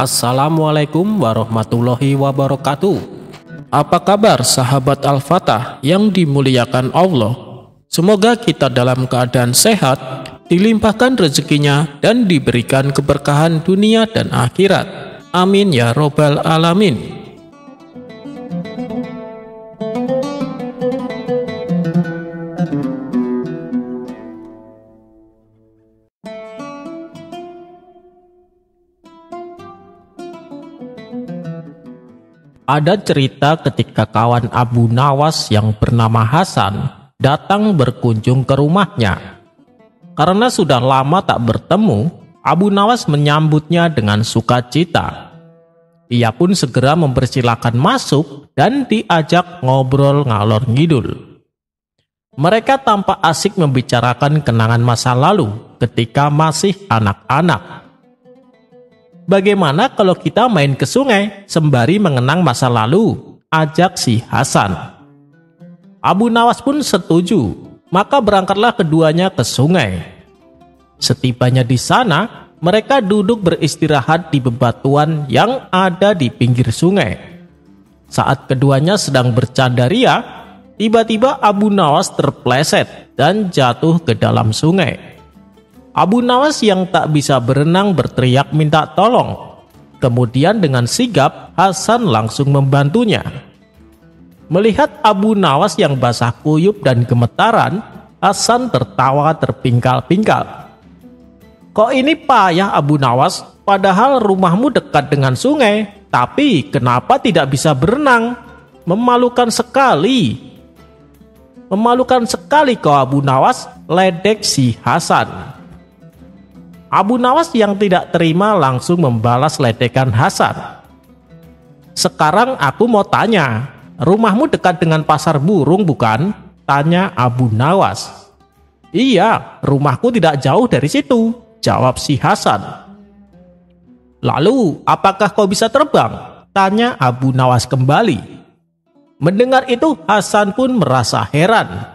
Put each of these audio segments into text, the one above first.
Assalamualaikum warahmatullahi wabarakatuh. Apa kabar sahabat Al-Fatah yang dimuliakan Allah? Semoga kita dalam keadaan sehat, dilimpahkan rezekinya dan diberikan keberkahan dunia dan akhirat. Amin ya robbal alamin. Ada cerita ketika kawan Abu Nawas yang bernama Hasan datang berkunjung ke rumahnya. Karena sudah lama tak bertemu, Abu Nawas menyambutnya dengan sukacita. Ia pun segera mempersilahkan masuk dan diajak ngobrol ngalor ngidul. Mereka tampak asik membicarakan kenangan masa lalu ketika masih anak-anak. Bagaimana kalau kita main ke sungai sembari mengenang masa lalu? Ajak si Hasan. Abu Nawas pun setuju, maka berangkatlah keduanya ke sungai. Setibanya di sana, mereka duduk beristirahat di bebatuan yang ada di pinggir sungai. Saat keduanya sedang bercanda ria, tiba-tiba Abu Nawas terpleset dan jatuh ke dalam sungai. Abu Nawas yang tak bisa berenang berteriak minta tolong. Kemudian dengan sigap, Hasan langsung membantunya. Melihat Abu Nawas yang basah kuyup dan gemetaran, Hasan tertawa terpingkal-pingkal. Kok ini payah Abu Nawas, padahal rumahmu dekat dengan sungai, tapi kenapa tidak bisa berenang? Memalukan sekali. Memalukan sekali kau Abu Nawas, ledek si Hasan. Abu Nawas yang tidak terima langsung membalas ledekan Hasan. Sekarang aku mau tanya, rumahmu dekat dengan pasar burung bukan? Tanya Abu Nawas. Iya, rumahku tidak jauh dari situ, jawab si Hasan. Lalu, apakah kau bisa terbang? Tanya Abu Nawas kembali. Mendengar itu, Hasan pun merasa heran.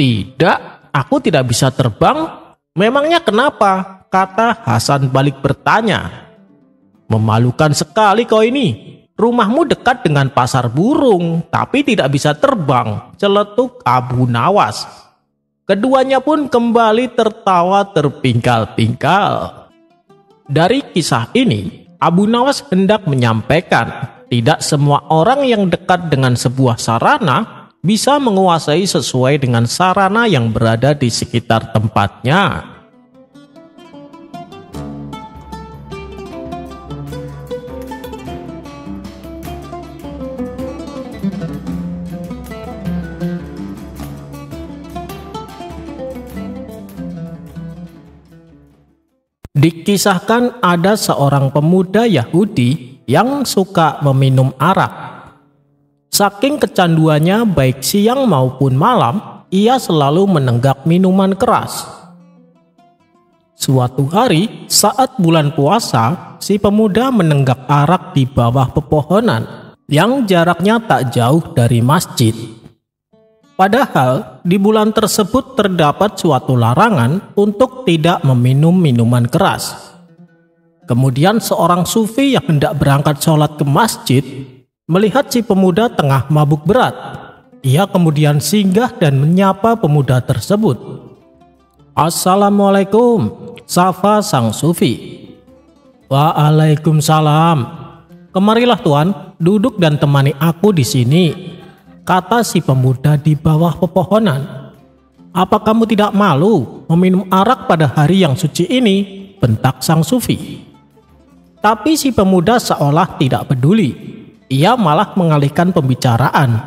Tidak, aku tidak bisa terbang. Memangnya kenapa? Kata Hasan balik bertanya. Memalukan sekali kau ini. Rumahmu dekat dengan pasar burung, tapi tidak bisa terbang, celetuk Abu Nawas. Keduanya pun kembali tertawa terpingkal-pingkal. Dari kisah ini, Abu Nawas hendak menyampaikan, tidak semua orang yang dekat dengan sebuah sarana bisa menguasai sesuai dengan sarana yang berada di sekitar tempatnya. Dikisahkan ada seorang pemuda Yahudi yang suka meminum arak. Saking kecanduannya baik siang maupun malam, ia selalu menenggak minuman keras. Suatu hari saat bulan puasa, si pemuda menenggak arak di bawah pepohonan yang jaraknya tak jauh dari masjid. Padahal di bulan tersebut terdapat suatu larangan untuk tidak meminum minuman keras. Kemudian seorang sufi yang hendak berangkat sholat ke masjid melihat si pemuda tengah mabuk berat. Ia kemudian singgah dan menyapa pemuda tersebut. Assalamualaikum, sapa sang sufi. Waalaikumsalam. Kemarilah tuan, duduk dan temani aku di sini, kata si pemuda di bawah pepohonan. Apa kamu tidak malu meminum arak pada hari yang suci ini? Bentak sang sufi. Tapi si pemuda seolah tidak peduli. Ia malah mengalihkan pembicaraan.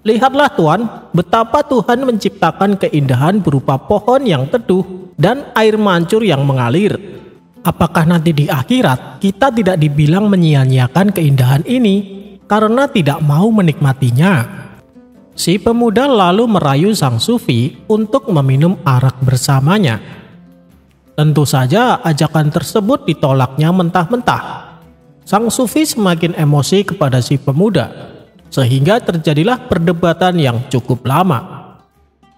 Lihatlah tuan, betapa Tuhan menciptakan keindahan berupa pohon yang teduh dan air mancur yang mengalir. Apakah nanti di akhirat kita tidak dibilang menyia-nyiakan keindahan ini karena tidak mau menikmatinya? Si pemuda lalu merayu sang sufi untuk meminum arak bersamanya. Tentu saja ajakan tersebut ditolaknya mentah-mentah. Sang sufi semakin emosi kepada si pemuda, sehingga terjadilah perdebatan yang cukup lama.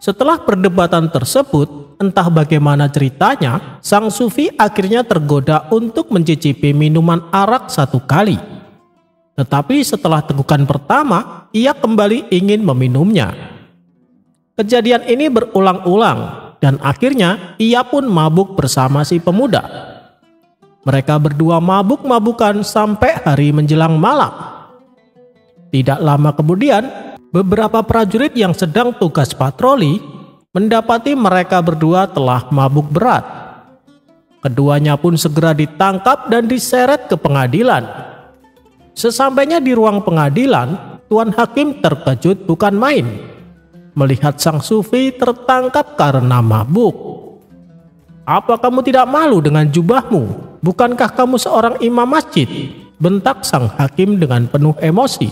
Setelah perdebatan tersebut, entah bagaimana ceritanya, sang sufi akhirnya tergoda untuk mencicipi minuman arak satu kali. Tetapi setelah tegukan pertama, ia kembali ingin meminumnya. Kejadian ini berulang-ulang dan akhirnya ia pun mabuk bersama si pemuda. Mereka berdua mabuk-mabukan sampai hari menjelang malam. Tidak lama kemudian, beberapa prajurit yang sedang tugas patroli mendapati mereka berdua telah mabuk berat. Keduanya pun segera ditangkap dan diseret ke pengadilan. Sesampainya di ruang pengadilan, Tuan Hakim terkejut bukan main melihat sang sufi tertangkap karena mabuk. "Apa kamu tidak malu dengan jubahmu? Bukankah kamu seorang imam masjid?" bentak sang hakim dengan penuh emosi.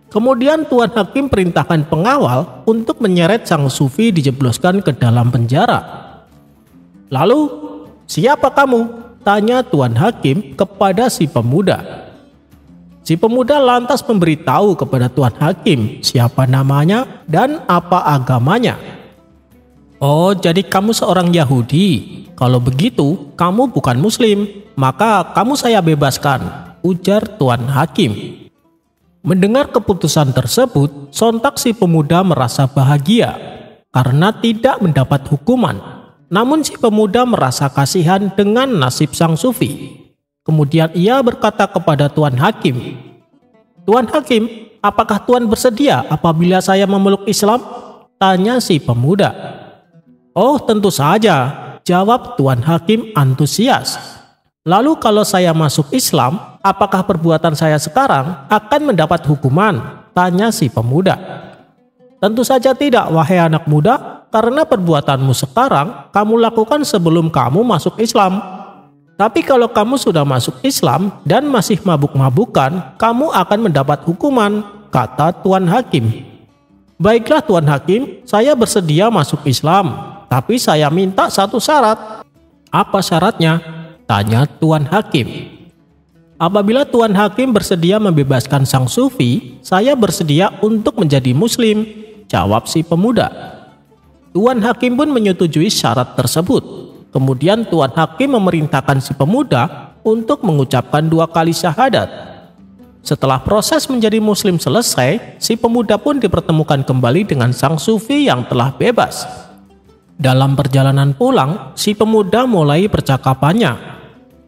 Kemudian Tuan Hakim perintahkan pengawal untuk menyeret sang sufi dijebloskan ke dalam penjara. "Lalu, siapa kamu?" tanya Tuan Hakim kepada si pemuda. Si pemuda lantas memberitahu kepada Tuan Hakim siapa namanya dan apa agamanya. "Oh, jadi kamu seorang Yahudi. Kalau begitu, kamu bukan Muslim, maka kamu saya bebaskan," ujar Tuan Hakim. Mendengar keputusan tersebut, sontak si pemuda merasa bahagia karena tidak mendapat hukuman. Namun si pemuda merasa kasihan dengan nasib sang sufi. Kemudian ia berkata kepada Tuan Hakim, "Tuan Hakim, apakah Tuan bersedia apabila saya memeluk Islam?" tanya si pemuda. "Oh, tentu saja," jawab Tuan Hakim antusias. "Lalu kalau saya masuk Islam, apakah perbuatan saya sekarang akan mendapat hukuman?" tanya si pemuda. "Tentu saja tidak, wahai anak muda, karena perbuatanmu sekarang kamu lakukan sebelum kamu masuk Islam. Tapi kalau kamu sudah masuk Islam dan masih mabuk-mabukan, kamu akan mendapat hukuman," kata Tuan Hakim. "Baiklah Tuan Hakim, saya bersedia masuk Islam, tapi saya minta satu syarat." "Apa syaratnya?" tanya Tuan Hakim. "Apabila Tuan Hakim bersedia membebaskan sang sufi, saya bersedia untuk menjadi Muslim," jawab si pemuda. Tuan Hakim pun menyetujui syarat tersebut. Kemudian Tuan Hakim memerintahkan si pemuda untuk mengucapkan 2 kali syahadat. Setelah proses menjadi Muslim selesai, si pemuda pun dipertemukan kembali dengan sang sufi yang telah bebas. Dalam perjalanan pulang, si pemuda mulai percakapannya.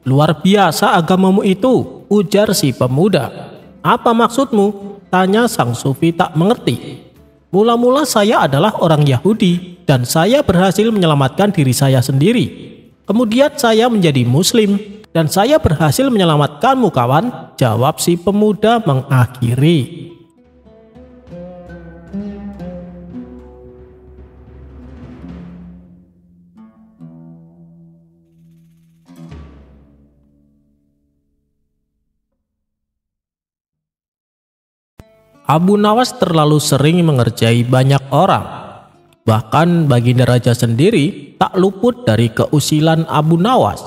"Luar biasa agamamu itu," ujar si pemuda. "Apa maksudmu?" tanya sang sufi tak mengerti. "Mula-mula saya adalah orang Yahudi dan saya berhasil menyelamatkan diri saya sendiri. Kemudian saya menjadi Muslim dan saya berhasil menyelamatkanmu, kawan," jawab si pemuda mengakhiri. Abu Nawas terlalu sering mengerjai banyak orang. Bahkan baginda raja sendiri tak luput dari keusilan Abu Nawas.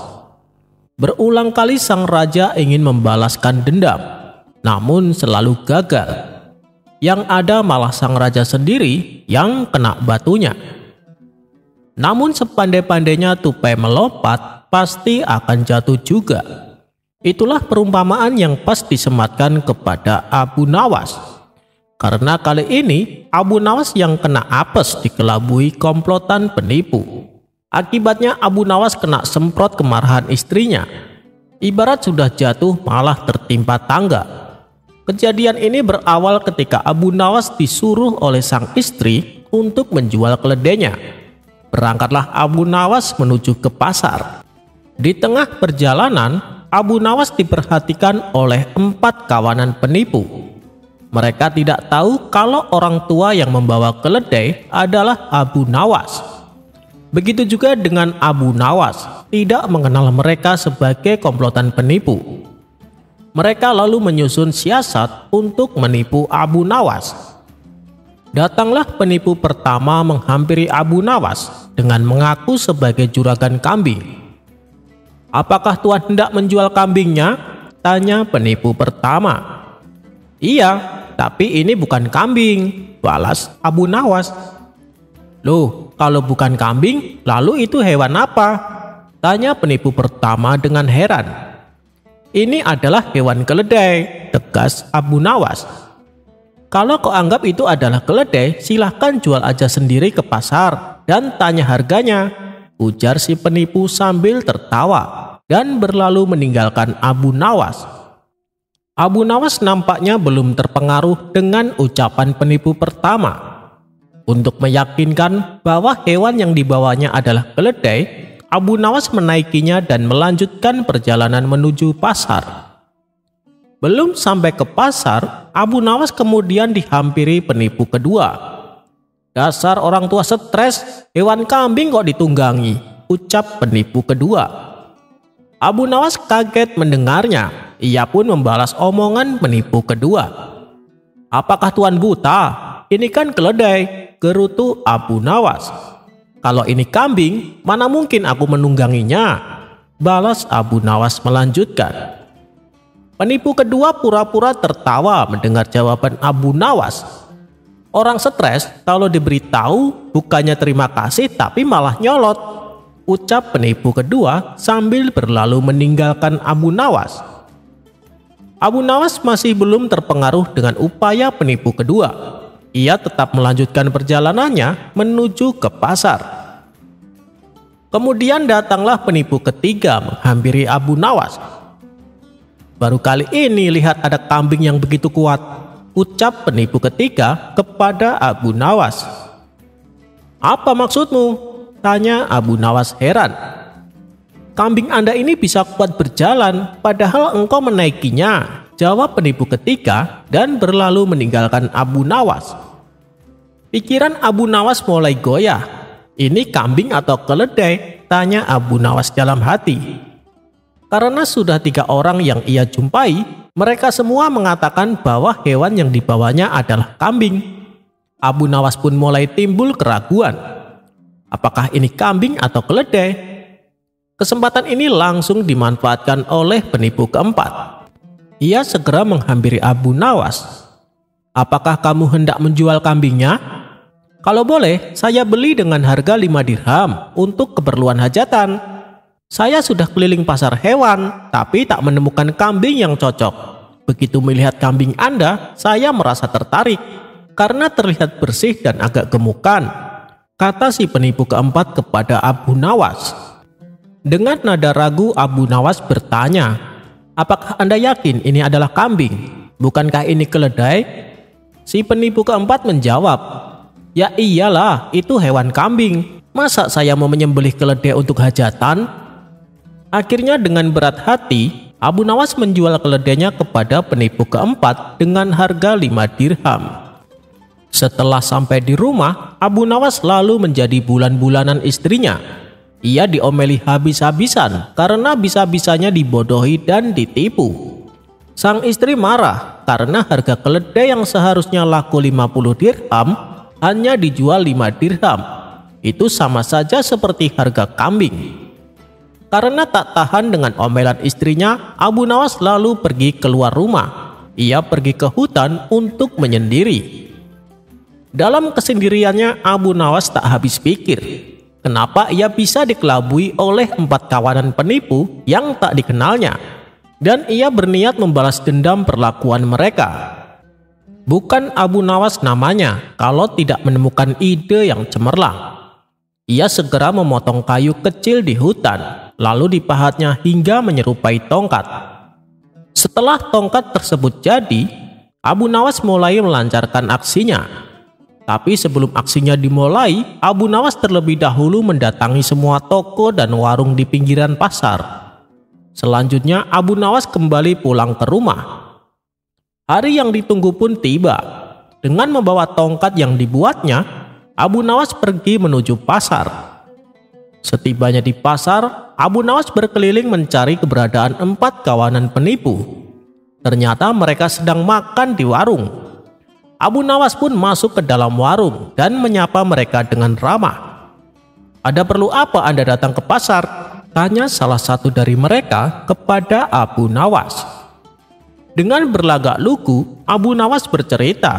Berulang kali sang raja ingin membalaskan dendam, namun selalu gagal. Yang ada malah sang raja sendiri yang kena batunya. Namun sepandai-pandainya tupai melompat, pasti akan jatuh juga. Itulah perumpamaan yang pas disematkan kepada Abu Nawas. Karena kali ini Abu Nawas yang kena apes dikelabui komplotan penipu. Akibatnya Abu Nawas kena semprot kemarahan istrinya. Ibarat sudah jatuh malah tertimpa tangga. Kejadian ini berawal ketika Abu Nawas disuruh oleh sang istri untuk menjual keledainya. Berangkatlah Abu Nawas menuju ke pasar. Di tengah perjalanan, Abu Nawas diperhatikan oleh 4 kawanan penipu. Mereka tidak tahu kalau orang tua yang membawa keledai adalah Abu Nawas. Begitu juga dengan Abu Nawas, tidak mengenal mereka sebagai komplotan penipu. Mereka lalu menyusun siasat untuk menipu Abu Nawas. Datanglah penipu pertama menghampiri Abu Nawas dengan mengaku sebagai juragan kambing. "Apakah Tuan hendak menjual kambingnya?" tanya penipu pertama. "Iya, tapi ini bukan kambing," balas Abu Nawas. "Loh, kalau bukan kambing, lalu itu hewan apa?" tanya penipu pertama dengan heran. "Ini adalah hewan keledai," tegas Abu Nawas. "Kalau kau anggap itu adalah keledai, silahkan jual aja sendiri ke pasar dan tanya harganya," ujar si penipu sambil tertawa dan berlalu meninggalkan Abu Nawas. Abu Nawas nampaknya belum terpengaruh dengan ucapan penipu pertama. Untuk meyakinkan bahwa hewan yang dibawanya adalah keledai, Abu Nawas menaikinya dan melanjutkan perjalanan menuju pasar. Belum sampai ke pasar, Abu Nawas kemudian dihampiri penipu kedua. "Dasar orang tua stres, hewan kambing kok ditunggangi," ucap penipu kedua. Abu Nawas kaget mendengarnya. Ia pun membalas omongan penipu kedua. "Apakah Tuan buta? Ini kan keledai," gerutu Abu Nawas. "Kalau ini kambing, mana mungkin aku menungganginya," balas Abu Nawas melanjutkan. Penipu kedua pura-pura tertawa mendengar jawaban Abu Nawas. "Orang stres kalau diberitahu bukannya terima kasih tapi malah nyolot," ucap penipu kedua sambil berlalu meninggalkan Abu Nawas. Abu Nawas masih belum terpengaruh dengan upaya penipu kedua. Ia tetap melanjutkan perjalanannya menuju ke pasar. Kemudian datanglah penipu ketiga menghampiri Abu Nawas. "Baru kali ini lihat ada kambing yang begitu kuat," ucap penipu ketiga kepada Abu Nawas. "Apa maksudmu?" tanya Abu Nawas heran. "Kambing Anda ini bisa kuat berjalan, padahal engkau menaikinya," jawab penipu ketiga dan berlalu meninggalkan Abu Nawas. Pikiran Abu Nawas mulai goyah. "Ini kambing atau keledai?" tanya Abu Nawas dalam hati. Karena sudah 3 orang yang ia jumpai, mereka semua mengatakan bahwa hewan yang dibawanya adalah kambing. Abu Nawas pun mulai timbul keraguan. Apakah ini kambing atau keledai? Kesempatan ini langsung dimanfaatkan oleh penipu keempat. Ia segera menghampiri Abu Nawas. "Apakah kamu hendak menjual kambingnya? Kalau boleh, saya beli dengan harga 5 dirham untuk keperluan hajatan. Saya sudah keliling pasar hewan, tapi tak menemukan kambing yang cocok. Begitu melihat kambing Anda, saya merasa tertarik, karena terlihat bersih dan agak gemukan," kata si penipu keempat kepada Abu Nawas. Dengan nada ragu, Abu Nawas bertanya, "Apakah Anda yakin ini adalah kambing? Bukankah ini keledai?" Si penipu keempat menjawab, "Ya iyalah, itu hewan kambing. Masa saya mau menyembelih keledai untuk hajatan?" Akhirnya dengan berat hati, Abu Nawas menjual keledainya kepada penipu keempat dengan harga 5 dirham. Setelah sampai di rumah, Abu Nawas lalu menjadi bulan-bulanan istrinya. Ia diomeli habis-habisan karena bisa-bisanya dibodohi dan ditipu. Sang istri marah karena harga keledai yang seharusnya laku 50 dirham hanya dijual 5 dirham. Itu sama saja seperti harga kambing. Karena tak tahan dengan omelan istrinya, Abu Nawas lalu pergi keluar rumah. Ia pergi ke hutan untuk menyendiri. Dalam kesendiriannya, Abu Nawas tak habis pikir, kenapa ia bisa dikelabui oleh 4 kawanan penipu yang tak dikenalnya. Dan ia berniat membalas dendam perlakuan mereka. Bukan Abu Nawas namanya kalau tidak menemukan ide yang cemerlang. Ia segera memotong kayu kecil di hutan, lalu dipahatnya hingga menyerupai tongkat. Setelah tongkat tersebut jadi, Abu Nawas mulai melancarkan aksinya. Tapi sebelum aksinya dimulai, Abu Nawas terlebih dahulu mendatangi semua toko dan warung di pinggiran pasar. Selanjutnya Abu Nawas kembali pulang ke rumah. Hari yang ditunggu pun tiba. Dengan membawa tongkat yang dibuatnya, Abu Nawas pergi menuju pasar. Setibanya di pasar, Abu Nawas berkeliling mencari keberadaan 4 kawanan penipu. Ternyata mereka sedang makan di warung. Abu Nawas pun masuk ke dalam warung dan menyapa mereka dengan ramah. "Ada perlu apa Anda datang ke pasar?" tanya salah satu dari mereka kepada Abu Nawas. Dengan berlagak lugu, Abu Nawas bercerita,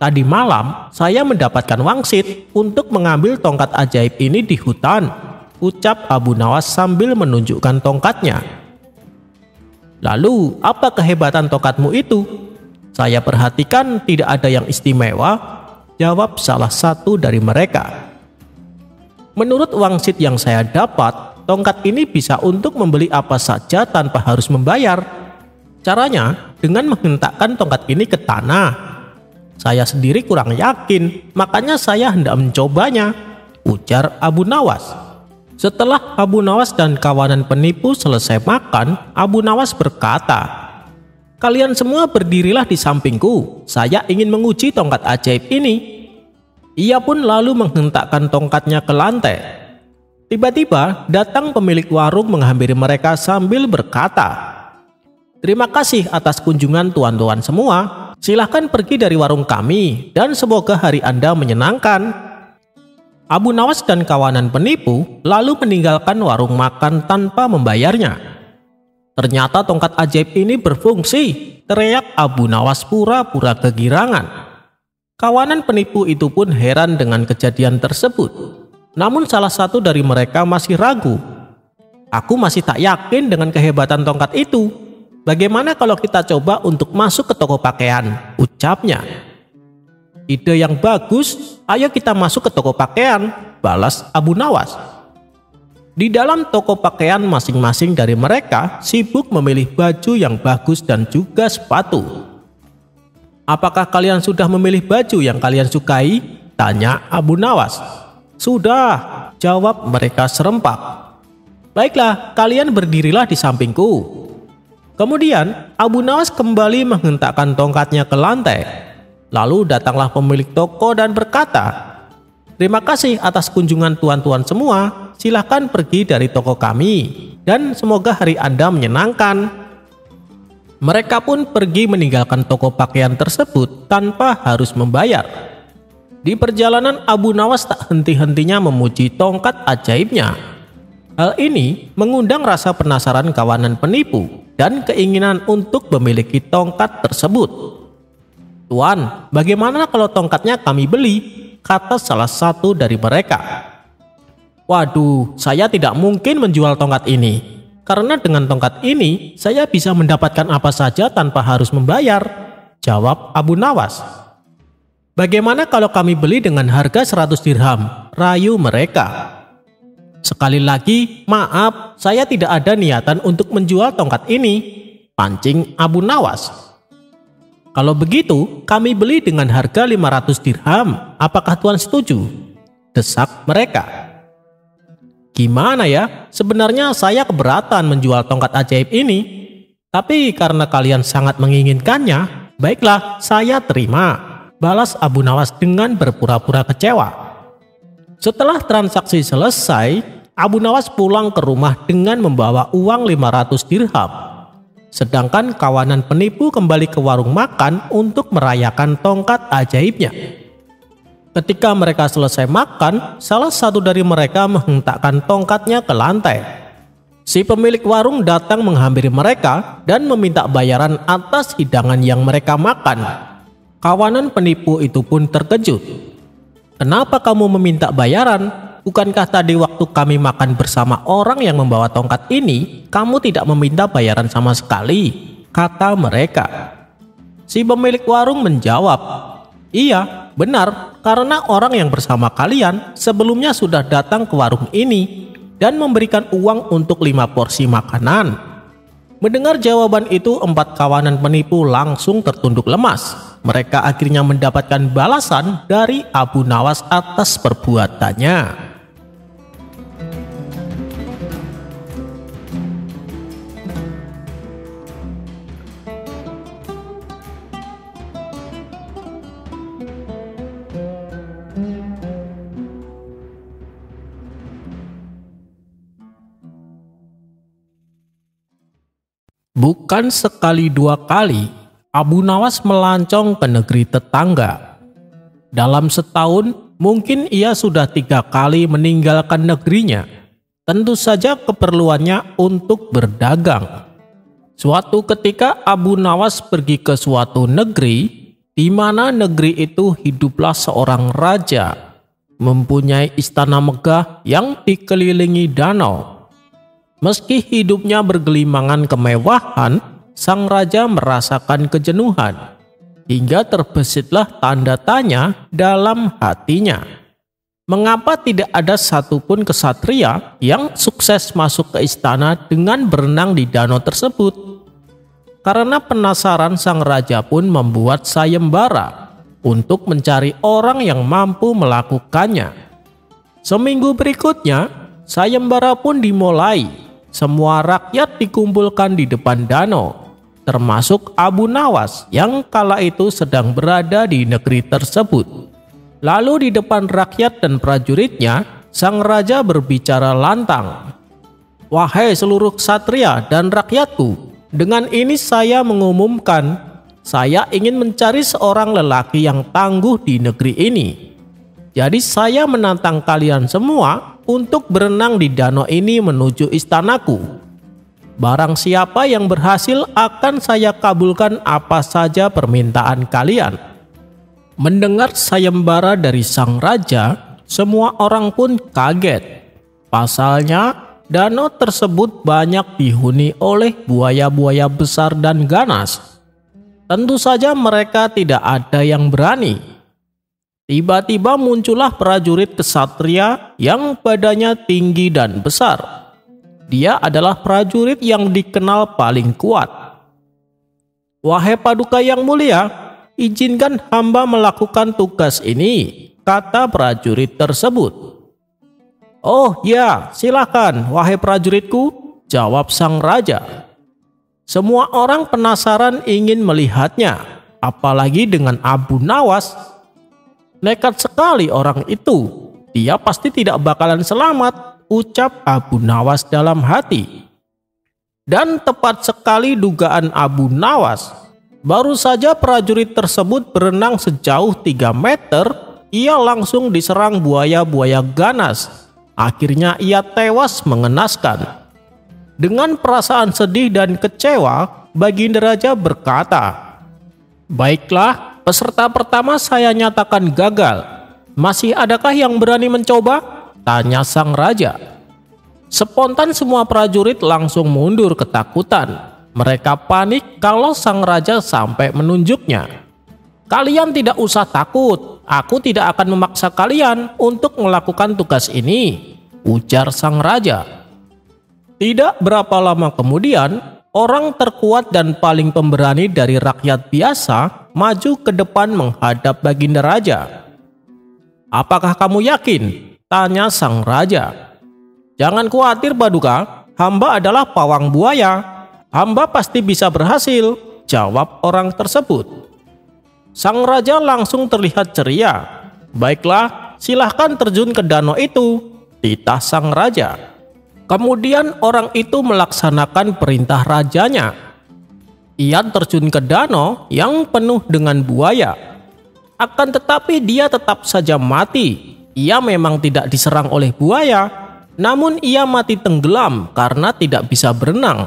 Tadi malam saya mendapatkan wangsit untuk mengambil tongkat ajaib ini di hutan, ucap Abu Nawas sambil menunjukkan tongkatnya. Lalu, apa kehebatan tongkatmu itu? Saya perhatikan tidak ada yang istimewa, jawab salah satu dari mereka. Menurut wangsit yang saya dapat, tongkat ini bisa untuk membeli apa saja tanpa harus membayar. Caranya dengan menghentakkan tongkat ini ke tanah. Saya sendiri kurang yakin, makanya saya hendak mencobanya, ujar Abu Nawas. Setelah Abu Nawas dan kawanan penipu selesai makan, Abu Nawas berkata, "Kalian semua berdirilah di sampingku, saya ingin menguji tongkat ajaib ini." Ia pun lalu menghentakkan tongkatnya ke lantai. Tiba-tiba datang pemilik warung menghampiri mereka sambil berkata, "Terima kasih atas kunjungan tuan-tuan semua. Silahkan pergi dari warung kami dan semoga hari Anda menyenangkan." Abu Nawas dan kawanan penipu lalu meninggalkan warung makan tanpa membayarnya. "Ternyata tongkat ajaib ini berfungsi," teriak Abu Nawas pura-pura kegirangan. Kawanan penipu itu pun heran dengan kejadian tersebut. Namun salah satu dari mereka masih ragu. "Aku masih tak yakin dengan kehebatan tongkat itu. Bagaimana kalau kita coba untuk masuk ke toko pakaian?" ucapnya. "Ide yang bagus, ayo kita masuk ke toko pakaian," balas Abu Nawas. Di dalam toko pakaian masing-masing dari mereka sibuk memilih baju yang bagus dan juga sepatu. "Apakah kalian sudah memilih baju yang kalian sukai?" tanya Abu Nawas. "Sudah," jawab mereka serempak. "Baiklah, kalian berdirilah di sampingku." Kemudian Abu Nawas kembali menghentakkan tongkatnya ke lantai. Lalu datanglah pemilik toko dan berkata, "Terima kasih atas kunjungan tuan-tuan semua. Silahkan pergi dari toko kami dan semoga hari Anda menyenangkan." Mereka pun pergi meninggalkan toko pakaian tersebut tanpa harus membayar. Di perjalanan Abu Nawas tak henti-hentinya memuji tongkat ajaibnya. Hal ini mengundang rasa penasaran kawanan penipu dan keinginan untuk memiliki tongkat tersebut. "Tuan, bagaimana kalau tongkatnya kami beli?" kata salah satu dari mereka. "Waduh, saya tidak mungkin menjual tongkat ini. Karena dengan tongkat ini, saya bisa mendapatkan apa saja tanpa harus membayar," jawab Abu Nawas. "Bagaimana kalau kami beli dengan harga 100 dirham?" rayu mereka. "Sekali lagi, maaf, saya tidak ada niatan untuk menjual tongkat ini," pancing Abu Nawas. "Kalau begitu, kami beli dengan harga 500 dirham. Apakah Tuan setuju?" desak mereka. "Gimana ya? Sebenarnya saya keberatan menjual tongkat ajaib ini. Tapi karena kalian sangat menginginkannya, baiklah, saya terima," balas Abu Nawas dengan berpura-pura kecewa. Setelah transaksi selesai, Abu Nawas pulang ke rumah dengan membawa uang 500 dirham. Sedangkan kawanan penipu kembali ke warung makan untuk merayakan tongkat ajaibnya. Ketika mereka selesai makan, salah satu dari mereka menghentakkan tongkatnya ke lantai. Si pemilik warung datang menghampiri mereka dan meminta bayaran atas hidangan yang mereka makan. Kawanan penipu itu pun terkejut. "Kenapa kamu meminta bayaran? Bukankah tadi waktu kami makan bersama orang yang membawa tongkat ini, kamu tidak meminta bayaran sama sekali?" kata mereka. Si pemilik warung menjawab, "Iya, benar, karena orang yang bersama kalian sebelumnya sudah datang ke warung ini dan memberikan uang untuk 5 porsi makanan." Mendengar jawaban itu, 4 kawanan penipu langsung tertunduk lemas. Mereka akhirnya mendapatkan balasan dari Abu Nawas atas perbuatannya. Bukan sekali dua kali, Abu Nawas melancong ke negeri tetangga. Dalam setahun, mungkin ia sudah 3 kali meninggalkan negerinya. Tentu saja keperluannya untuk berdagang. Suatu ketika Abu Nawas pergi ke suatu negeri, di mana negeri itu hiduplah seorang raja, mempunyai istana megah yang dikelilingi danau. Meski hidupnya bergelimangan kemewahan, sang raja merasakan kejenuhan, hingga terbesitlah tanda tanya dalam hatinya. Mengapa tidak ada satupun kesatria yang sukses masuk ke istana dengan berenang di danau tersebut? Karena penasaran, sang raja pun membuat sayembara untuk mencari orang yang mampu melakukannya. Seminggu berikutnya, sayembara pun dimulai. Semua rakyat dikumpulkan di depan danau, termasuk Abu Nawas yang kala itu sedang berada di negeri tersebut. Lalu di depan rakyat dan prajuritnya, sang raja berbicara lantang. "Wahai seluruh ksatria dan rakyatku, dengan ini saya mengumumkan, saya ingin mencari seorang lelaki yang tangguh di negeri ini. Jadi saya menantang kalian semua untuk berenang di danau ini menuju istanaku. Barang siapa yang berhasil akan saya kabulkan apa saja permintaan kalian." Mendengar sayembara dari sang raja, semua orang pun kaget. Pasalnya, danau tersebut banyak dihuni oleh buaya-buaya besar dan ganas. Tentu saja mereka tidak ada yang berani. Tiba-tiba muncullah prajurit ksatria yang badannya tinggi dan besar. Dia adalah prajurit yang dikenal paling kuat. "Wahai paduka yang mulia, izinkan hamba melakukan tugas ini," kata prajurit tersebut. "Oh ya, silakan wahai prajuritku," jawab sang raja. Semua orang penasaran ingin melihatnya, apalagi dengan Abu Nawas. "Nekat sekali orang itu, dia pasti tidak bakalan selamat," ucap Abu Nawas dalam hati. Dan tepat sekali dugaan Abu Nawas. Baru saja prajurit tersebut berenang sejauh 3 meter, ia langsung diserang buaya-buaya ganas. Akhirnya ia tewas mengenaskan. Dengan perasaan sedih dan kecewa, Baginda Raja berkata, "Baiklah, peserta pertama saya nyatakan gagal. Masih adakah yang berani mencoba?" tanya sang raja. Spontan semua prajurit langsung mundur ketakutan. Mereka panik kalau sang raja sampai menunjuknya. "Kalian tidak usah takut, aku tidak akan memaksa kalian untuk melakukan tugas ini," ujar sang raja. Tidak berapa lama kemudian, orang terkuat dan paling pemberani dari rakyat biasa maju ke depan menghadap Baginda Raja. "Apakah kamu yakin?" tanya sang raja. "Jangan khawatir paduka, hamba adalah pawang buaya. Hamba pasti bisa berhasil," jawab orang tersebut. Sang raja langsung terlihat ceria. "Baiklah, silahkan terjun ke danau itu," titah sang raja. Kemudian orang itu melaksanakan perintah rajanya. Ia terjun ke danau yang penuh dengan buaya. Akan tetapi dia tetap saja mati. Ia memang tidak diserang oleh buaya, namun ia mati tenggelam karena tidak bisa berenang.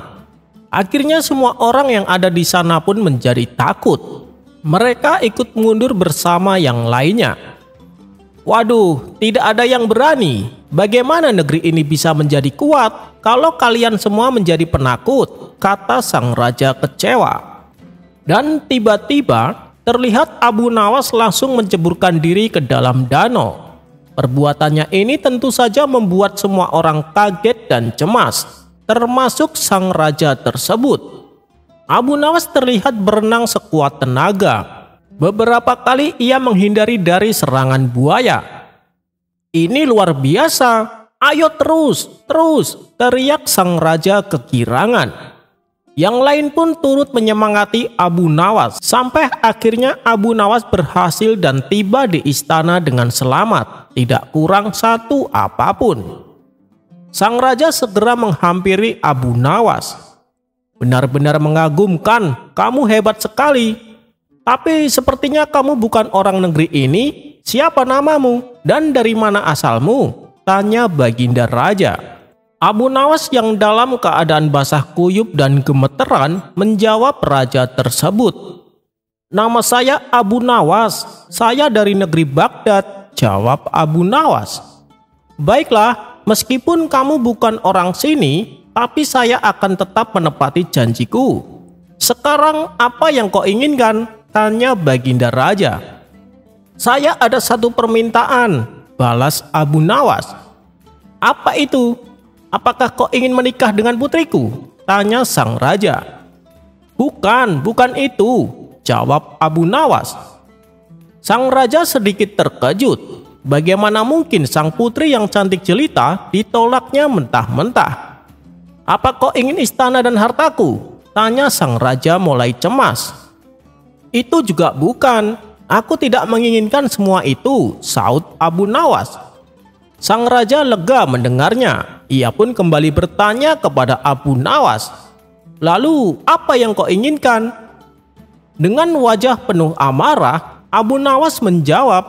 Akhirnya semua orang yang ada di sana pun menjadi takut. Mereka ikut mundur bersama yang lainnya. "Waduh, tidak ada yang berani. Bagaimana negeri ini bisa menjadi kuat kalau kalian semua menjadi penakut?" kata sang raja kecewa. Dan tiba-tiba terlihat Abu Nawas langsung menceburkan diri ke dalam danau. Perbuatannya ini tentu saja membuat semua orang kaget dan cemas, termasuk sang raja tersebut. Abu Nawas terlihat berenang sekuat tenaga. Beberapa kali ia menghindari dari serangan buaya. "Ini luar biasa, ayo terus, teriak sang raja kegirangan. Yang lain pun turut menyemangati Abu Nawas, sampai akhirnya Abu Nawas berhasil dan tiba di istana dengan selamat, tidak kurang satu apapun. Sang raja segera menghampiri Abu Nawas. "Benar-benar mengagumkan, kamu hebat sekali. Tapi sepertinya kamu bukan orang negeri ini. Siapa namamu dan dari mana asalmu?" tanya Baginda Raja. Abu Nawas yang dalam keadaan basah kuyup dan gemeteran menjawab raja tersebut. Nama saya Abu Nawas, saya dari negeri Baghdad, jawab Abu Nawas. Baiklah, meskipun kamu bukan orang sini, tapi saya akan tetap menepati janjiku. Sekarang apa yang kau inginkan? Tanya Baginda Raja. Saya ada satu permintaan, balas Abu Nawas. Apa itu? Apakah kau ingin menikah dengan putriku? Tanya sang raja. Bukan itu, jawab Abu Nawas. Sang raja sedikit terkejut. Bagaimana mungkin sang putri yang cantik jelita ditolaknya mentah-mentah? Apa kau ingin istana dan hartaku? Tanya sang raja mulai cemas. Itu juga bukan. Aku tidak menginginkan semua itu, saut Abu Nawas. Sang raja lega mendengarnya. Ia pun kembali bertanya kepada Abu Nawas. Lalu apa yang kau inginkan? Dengan wajah penuh amarah, Abu Nawas menjawab,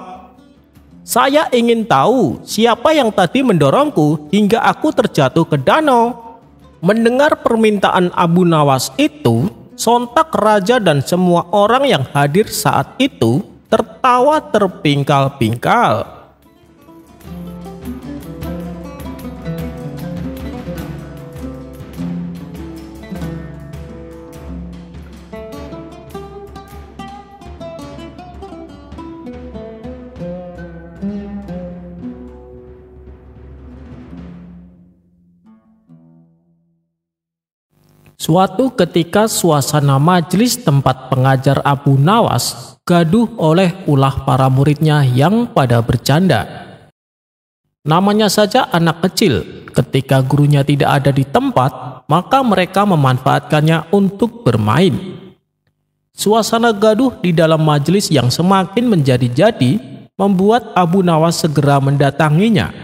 saya ingin tahu siapa yang tadi mendorongku hingga aku terjatuh ke danau. Mendengar permintaan Abu Nawas itu, sontak raja dan semua orang yang hadir saat itu tertawa terpingkal-pingkal. Suatu ketika suasana majelis tempat pengajar Abu Nawas gaduh oleh ulah para muridnya yang pada bercanda. Namanya saja anak kecil, ketika gurunya tidak ada di tempat, maka mereka memanfaatkannya untuk bermain. Suasana gaduh di dalam majelis yang semakin menjadi-jadi membuat Abu Nawas segera mendatanginya.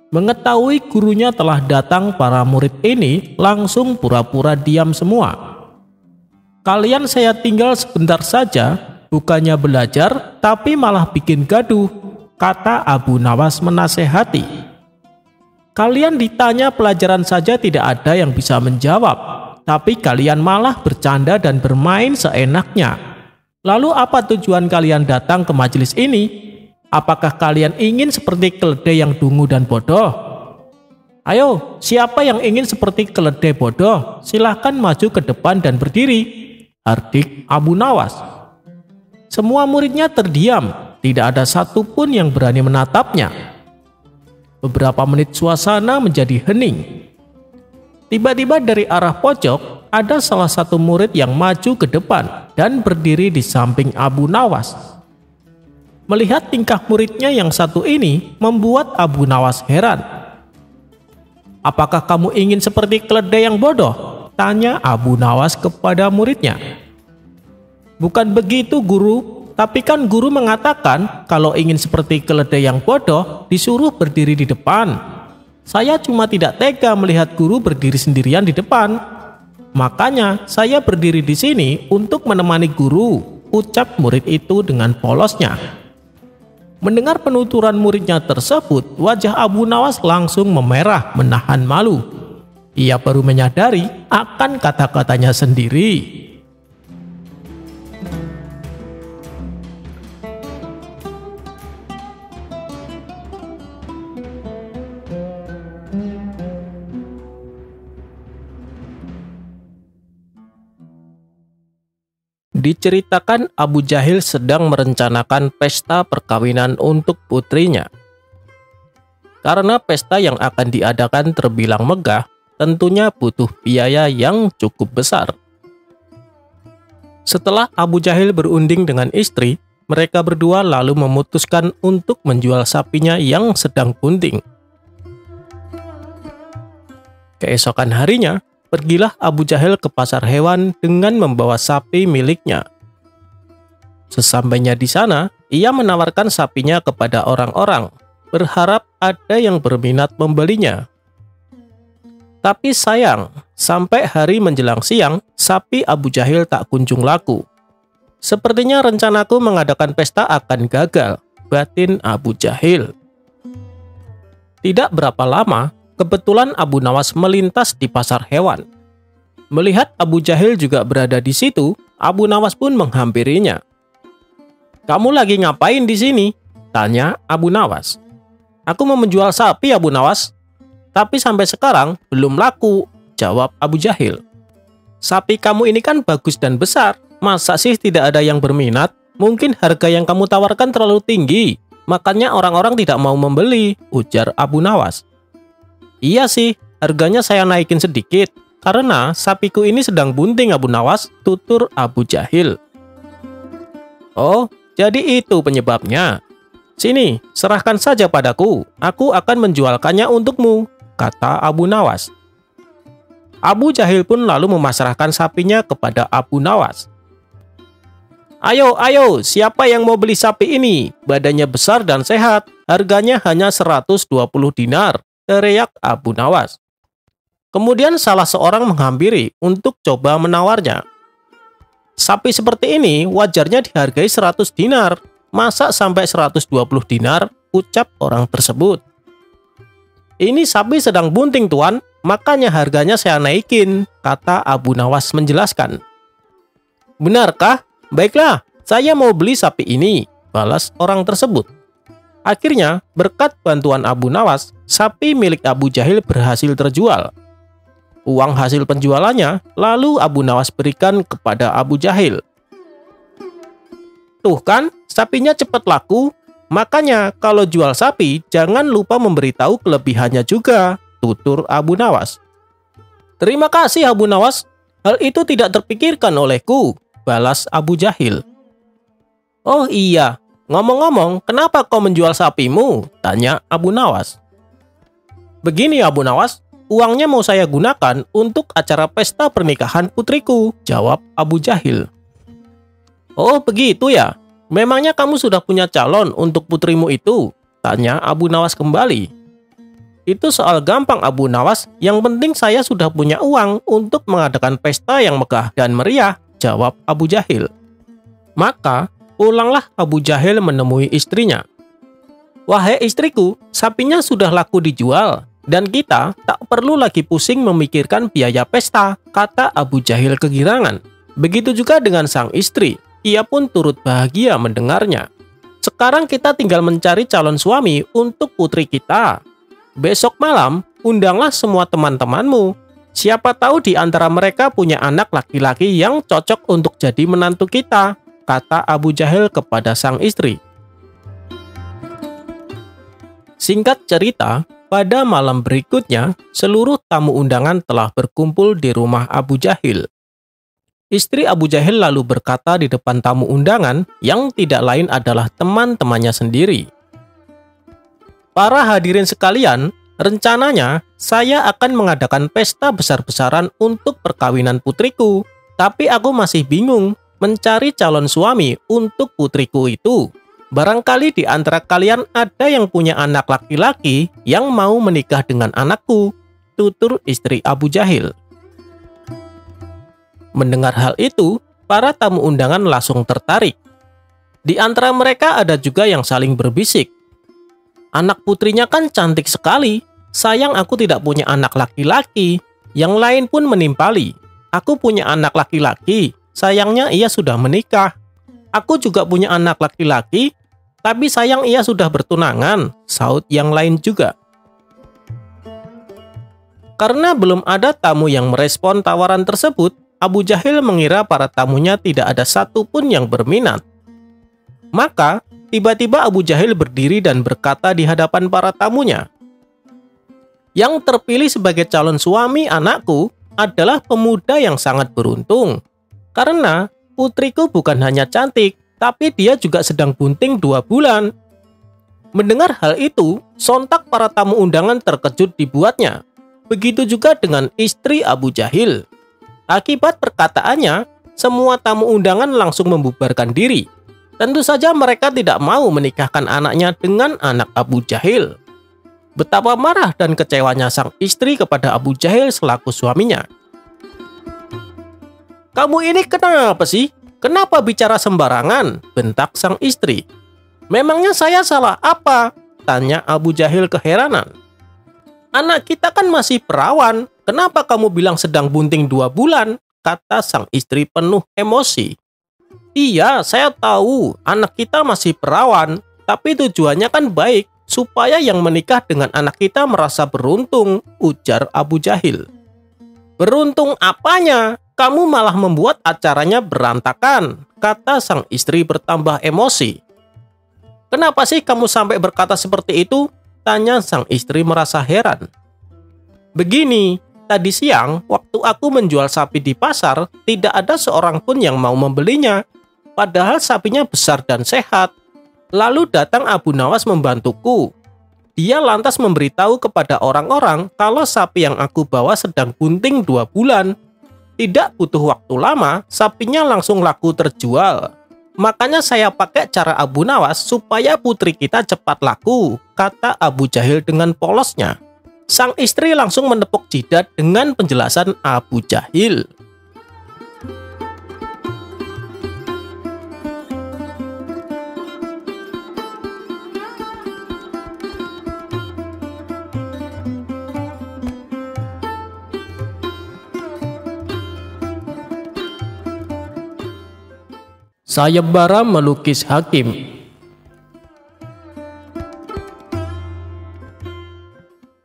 Mengetahui gurunya telah datang, para murid ini langsung pura-pura diam semua. Kalian saya tinggal sebentar saja, bukannya belajar tapi malah bikin gaduh, kata Abu Nawas menasehati. Kalian ditanya pelajaran saja tidak ada yang bisa menjawab, tapi kalian malah bercanda dan bermain seenaknya. Lalu apa tujuan kalian datang ke majelis ini? Apakah kalian ingin seperti keledai yang dungu dan bodoh? Ayo, siapa yang ingin seperti keledai bodoh? Silahkan maju ke depan dan berdiri, hardik Abu Nawas. Semua muridnya terdiam, tidak ada satupun yang berani menatapnya. Beberapa menit suasana menjadi hening. Tiba-tiba dari arah pojok, ada salah satu murid yang maju ke depan dan berdiri di samping Abu Nawas. Melihat tingkah muridnya yang satu ini membuat Abu Nawas heran. Apakah kamu ingin seperti keledai yang bodoh? Tanya Abu Nawas kepada muridnya. Bukan begitu guru, tapi kan guru mengatakan kalau ingin seperti keledai yang bodoh disuruh berdiri di depan. Saya cuma tidak tega melihat guru berdiri sendirian di depan. Makanya saya berdiri di sini untuk menemani guru, ucap murid itu dengan polosnya. Mendengar penuturan muridnya tersebut, wajah Abu Nawas langsung memerah menahan malu. Ia baru menyadari akan kata-katanya sendiri. Diceritakan Abu Jahil sedang merencanakan pesta perkawinan untuk putrinya. Karena pesta yang akan diadakan terbilang megah, tentunya butuh biaya yang cukup besar. Setelah Abu Jahil berunding dengan istri, mereka berdua lalu memutuskan untuk menjual sapinya yang sedang bunting. Keesokan harinya, pergilah Abu Jahil ke pasar hewan dengan membawa sapi miliknya. Sesampainya di sana, ia menawarkan sapinya kepada orang-orang, berharap ada yang berminat membelinya. Tapi sayang, sampai hari menjelang siang, sapi Abu Jahil tak kunjung laku. Sepertinya rencanaku mengadakan pesta akan gagal, batin Abu Jahil. Tidak berapa lama, kebetulan Abu Nawas melintas di pasar hewan. Melihat Abu Jahil juga berada di situ, Abu Nawas pun menghampirinya. "Kamu lagi ngapain di sini?" tanya Abu Nawas. "Aku mau menjual sapi, Abu Nawas. Tapi sampai sekarang belum laku," jawab Abu Jahil. "Sapi kamu ini kan bagus dan besar. Masa sih tidak ada yang berminat? Mungkin harga yang kamu tawarkan terlalu tinggi, makanya orang-orang tidak mau membeli," ujar Abu Nawas. "Iya sih, harganya saya naikin sedikit, karena sapiku ini sedang bunting, Abu Nawas," tutur Abu Jahil. "Oh, jadi itu penyebabnya. Sini, serahkan saja padaku, aku akan menjualkannya untukmu," kata Abu Nawas. Abu Jahil pun lalu memasrahkan sapinya kepada Abu Nawas. Ayo, siapa yang mau beli sapi ini? Badannya besar dan sehat, harganya hanya 120 dinar, teriak Abu Nawas. Kemudian salah seorang menghampiri untuk coba menawarnya. "Sapi seperti ini wajarnya dihargai 100 dinar, masa sampai 120 dinar, ucap orang tersebut. "Ini sapi sedang bunting, Tuan, makanya harganya saya naikin," kata Abu Nawas menjelaskan. "Benarkah? Baiklah, saya mau beli sapi ini," balas orang tersebut. Akhirnya, berkat bantuan Abu Nawas, sapi milik Abu Jahil berhasil terjual. Uang hasil penjualannya lalu Abu Nawas berikan kepada Abu Jahil. "Tuh kan, sapinya cepat laku. Makanya kalau jual sapi, jangan lupa memberitahu kelebihannya juga," tutur Abu Nawas. "Terima kasih, Abu Nawas. Hal itu tidak terpikirkan olehku," balas Abu Jahil. "Oh iya, ngomong-ngomong, kenapa kau menjual sapimu?" tanya Abu Nawas. "Begini, Abu Nawas, uangnya mau saya gunakan untuk acara pesta pernikahan putriku," jawab Abu Jahil. "Oh begitu ya, memangnya kamu sudah punya calon untuk putrimu itu?" tanya Abu Nawas kembali. "Itu soal gampang, Abu Nawas, yang penting saya sudah punya uang untuk mengadakan pesta yang megah dan meriah," jawab Abu Jahil. Maka pulanglah Abu Jahil menemui istrinya. "Wahai istriku, sapinya sudah laku dijual, dan kita tak perlu lagi pusing memikirkan biaya pesta," kata Abu Jahil kegirangan. Begitu juga dengan sang istri, ia pun turut bahagia mendengarnya. "Sekarang kita tinggal mencari calon suami untuk putri kita. Besok malam, undanglah semua teman-temanmu. Siapa tahu di antara mereka punya anak laki-laki yang cocok untuk jadi menantu kita," kata Abu Jahil kepada sang istri. Singkat cerita, pada malam berikutnya, seluruh tamu undangan telah berkumpul di rumah Abu Jahil. Istri Abu Jahil lalu berkata di depan tamu undangan yang tidak lain adalah teman-temannya sendiri. "Para hadirin sekalian, rencananya saya akan mengadakan pesta besar-besaran untuk perkawinan putriku, tapi aku masih bingung mencari calon suami untuk putriku itu. Barangkali di antara kalian ada yang punya anak laki-laki yang mau menikah dengan anakku," tutur istri Abu Jahil. Mendengar hal itu, para tamu undangan langsung tertarik. Di antara mereka ada juga yang saling berbisik. "Anak putrinya kan cantik sekali. Sayang aku tidak punya anak laki-laki." Yang lain pun menimpali. "Aku punya anak laki-laki. Sayangnya ia sudah menikah." "Aku juga punya anak laki-laki, tapi sayang ia sudah bertunangan," saut yang lain juga. Karena belum ada tamu yang merespon tawaran tersebut, Abu Jahil mengira para tamunya tidak ada satupun yang berminat. Maka, tiba-tiba Abu Jahil berdiri dan berkata di hadapan para tamunya, "Yang terpilih sebagai calon suami anakku adalah pemuda yang sangat beruntung. Karena putriku bukan hanya cantik, tapi dia juga sedang bunting 2 bulan." Mendengar hal itu, sontak para tamu undangan terkejut dibuatnya. Begitu juga dengan istri Abu Jahil. Akibat perkataannya, semua tamu undangan langsung membubarkan diri. Tentu saja mereka tidak mau menikahkan anaknya dengan anak Abu Jahil. Betapa marah dan kecewanya sang istri kepada Abu Jahil selaku suaminya. "Kamu ini kenapa sih? Kenapa bicara sembarangan?" bentak sang istri. "Memangnya saya salah apa?" tanya Abu Jahil keheranan. "Anak kita kan masih perawan. Kenapa kamu bilang sedang bunting 2 bulan? kata sang istri penuh emosi. Iya, saya tahu anak kita masih perawan, tapi tujuannya kan baik, supaya yang menikah dengan anak kita merasa beruntung, ujar Abu Jahil. Beruntung apanya? Kamu malah membuat acaranya berantakan, kata sang istri bertambah emosi. Kenapa sih kamu sampai berkata seperti itu? Tanya sang istri merasa heran. Begini, tadi siang waktu aku menjual sapi di pasar, tidak ada seorang pun yang mau membelinya. Padahal sapinya besar dan sehat. Lalu datang Abu Nawas membantuku. Dia lantas memberitahu kepada orang-orang kalau sapi yang aku bawa sedang bunting 2 bulan. Tidak butuh waktu lama, sapinya langsung laku terjual. Makanya saya pakai cara Abu Nawas supaya putri kita cepat laku, kata Abu Jahil dengan polosnya. Sang istri langsung menepuk jidat dengan penjelasan Abu Jahil. Sayembara melukis hakim.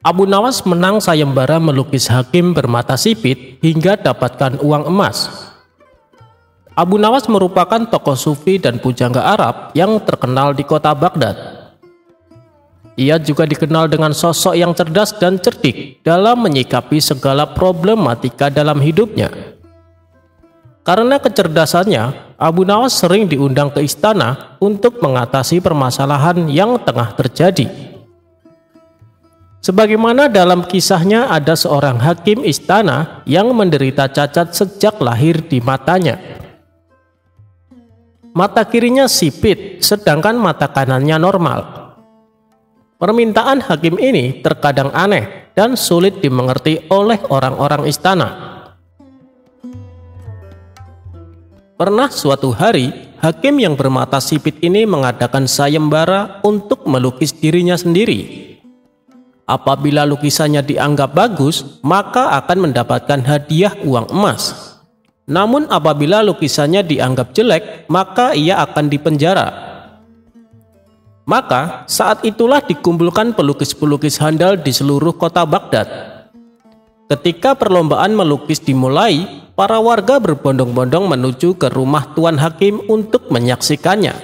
Abu Nawas menang sayembara melukis hakim bermata sipit hingga dapatkan uang emas. Abu Nawas merupakan tokoh sufi dan pujangga Arab yang terkenal di kota Baghdad. Ia juga dikenal dengan sosok yang cerdas dan cerdik dalam menyikapi segala problematika dalam hidupnya. Karena kecerdasannya, Abu Nawas sering diundang ke istana untuk mengatasi permasalahan yang tengah terjadi. Sebagaimana dalam kisahnya ada seorang hakim istana yang menderita cacat sejak lahir di matanya. Mata kirinya sipit, sedangkan mata kanannya normal. Permintaan hakim ini terkadang aneh dan sulit dimengerti oleh orang-orang istana. Pernah suatu hari, hakim yang bermata sipit ini mengadakan sayembara untuk melukis dirinya sendiri. Apabila lukisannya dianggap bagus, maka akan mendapatkan hadiah uang emas. Namun apabila lukisannya dianggap jelek, maka ia akan dipenjara. Maka saat itulah dikumpulkan pelukis-pelukis handal di seluruh kota Baghdad. Ketika perlombaan melukis dimulai, para warga berbondong-bondong menuju ke rumah Tuan Hakim untuk menyaksikannya.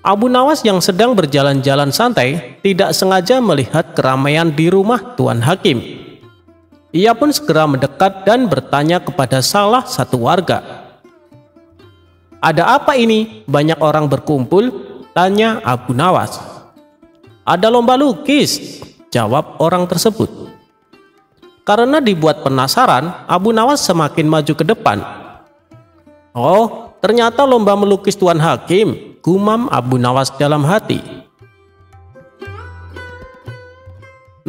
Abu Nawas yang sedang berjalan-jalan santai tidak sengaja melihat keramaian di rumah Tuan Hakim. Ia pun segera mendekat dan bertanya kepada salah satu warga. "Ada apa ini? Banyak orang berkumpul?" tanya Abu Nawas. "Ada lomba lukis," jawab orang tersebut. Karena dibuat penasaran, Abu Nawas semakin maju ke depan. "Oh, ternyata lomba melukis Tuan Hakim," gumam Abu Nawas dalam hati.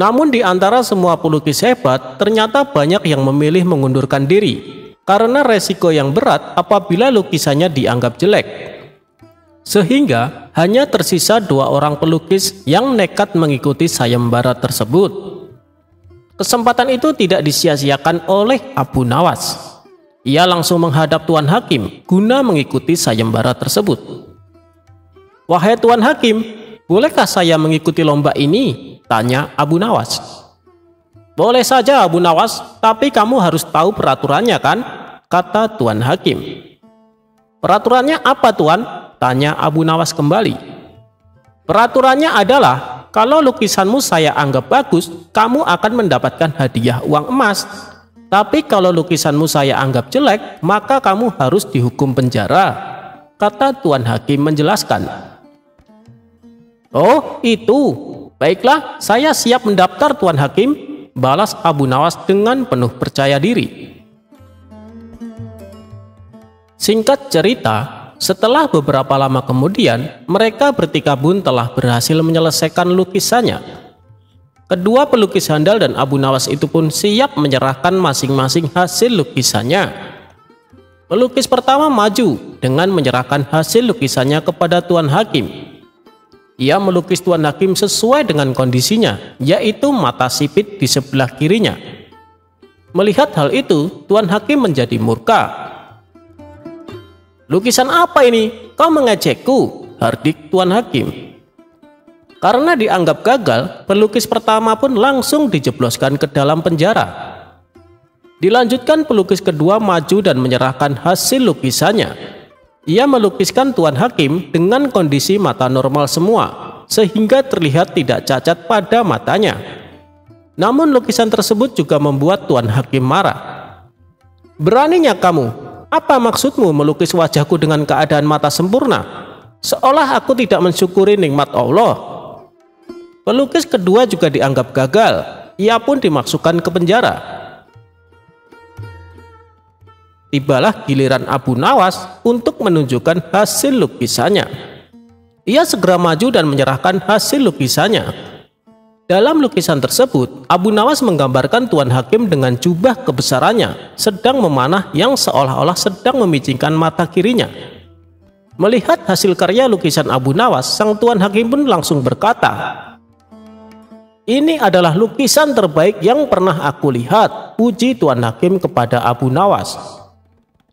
Namun di antara semua pelukis hebat, ternyata banyak yang memilih mengundurkan diri karena resiko yang berat apabila lukisannya dianggap jelek. Sehingga hanya tersisa 2 orang pelukis yang nekat mengikuti sayembara tersebut. Kesempatan itu tidak disia-siakan oleh Abu Nawas. Ia langsung menghadap Tuan Hakim guna mengikuti sayembara tersebut. "Wahai Tuan Hakim, bolehkah saya mengikuti lomba ini?" tanya Abu Nawas. "Boleh saja Abu Nawas, tapi kamu harus tahu peraturannya kan?" kata Tuan Hakim. "Peraturannya apa Tuan?" tanya Abu Nawas kembali. "Peraturannya adalah kalau lukisanmu saya anggap bagus, kamu akan mendapatkan hadiah uang emas. Tapi kalau lukisanmu saya anggap jelek, maka kamu harus dihukum penjara," kata Tuan Hakim menjelaskan. "Oh, itu. Baiklah, saya siap mendaftar Tuan Hakim," balas Abu Nawas dengan penuh percaya diri. Singkat cerita, setelah beberapa lama kemudian, mereka bertikabun telah berhasil menyelesaikan lukisannya. Kedua pelukis handal dan Abu Nawas itu pun siap menyerahkan masing-masing hasil lukisannya. Pelukis pertama maju dengan menyerahkan hasil lukisannya kepada Tuan Hakim. Ia melukis Tuan Hakim sesuai dengan kondisinya, yaitu mata sipit di sebelah kirinya. Melihat hal itu, Tuan Hakim menjadi murka. "Lukisan apa ini? Kau mengejekku," hardik Tuan Hakim. Karena dianggap gagal, pelukis pertama pun langsung dijebloskan ke dalam penjara. Dilanjutkan pelukis kedua maju dan menyerahkan hasil lukisannya. Ia melukiskan Tuan Hakim dengan kondisi mata normal semua, sehingga terlihat tidak cacat pada matanya. Namun lukisan tersebut juga membuat Tuan Hakim marah. "Beraninya kamu, apa maksudmu melukis wajahku dengan keadaan mata sempurna? Seolah aku tidak mensyukuri nikmat Allah." Pelukis kedua juga dianggap gagal. Ia pun dimasukkan ke penjara. Tibalah giliran Abu Nawas untuk menunjukkan hasil lukisannya. Ia segera maju dan menyerahkan hasil lukisannya. Dalam lukisan tersebut, Abu Nawas menggambarkan Tuan Hakim dengan jubah kebesarannya sedang memanah yang seolah-olah sedang memicingkan mata kirinya. Melihat hasil karya lukisan Abu Nawas, sang Tuan Hakim pun langsung berkata, "Ini adalah lukisan terbaik yang pernah aku lihat," puji Tuan Hakim kepada Abu Nawas.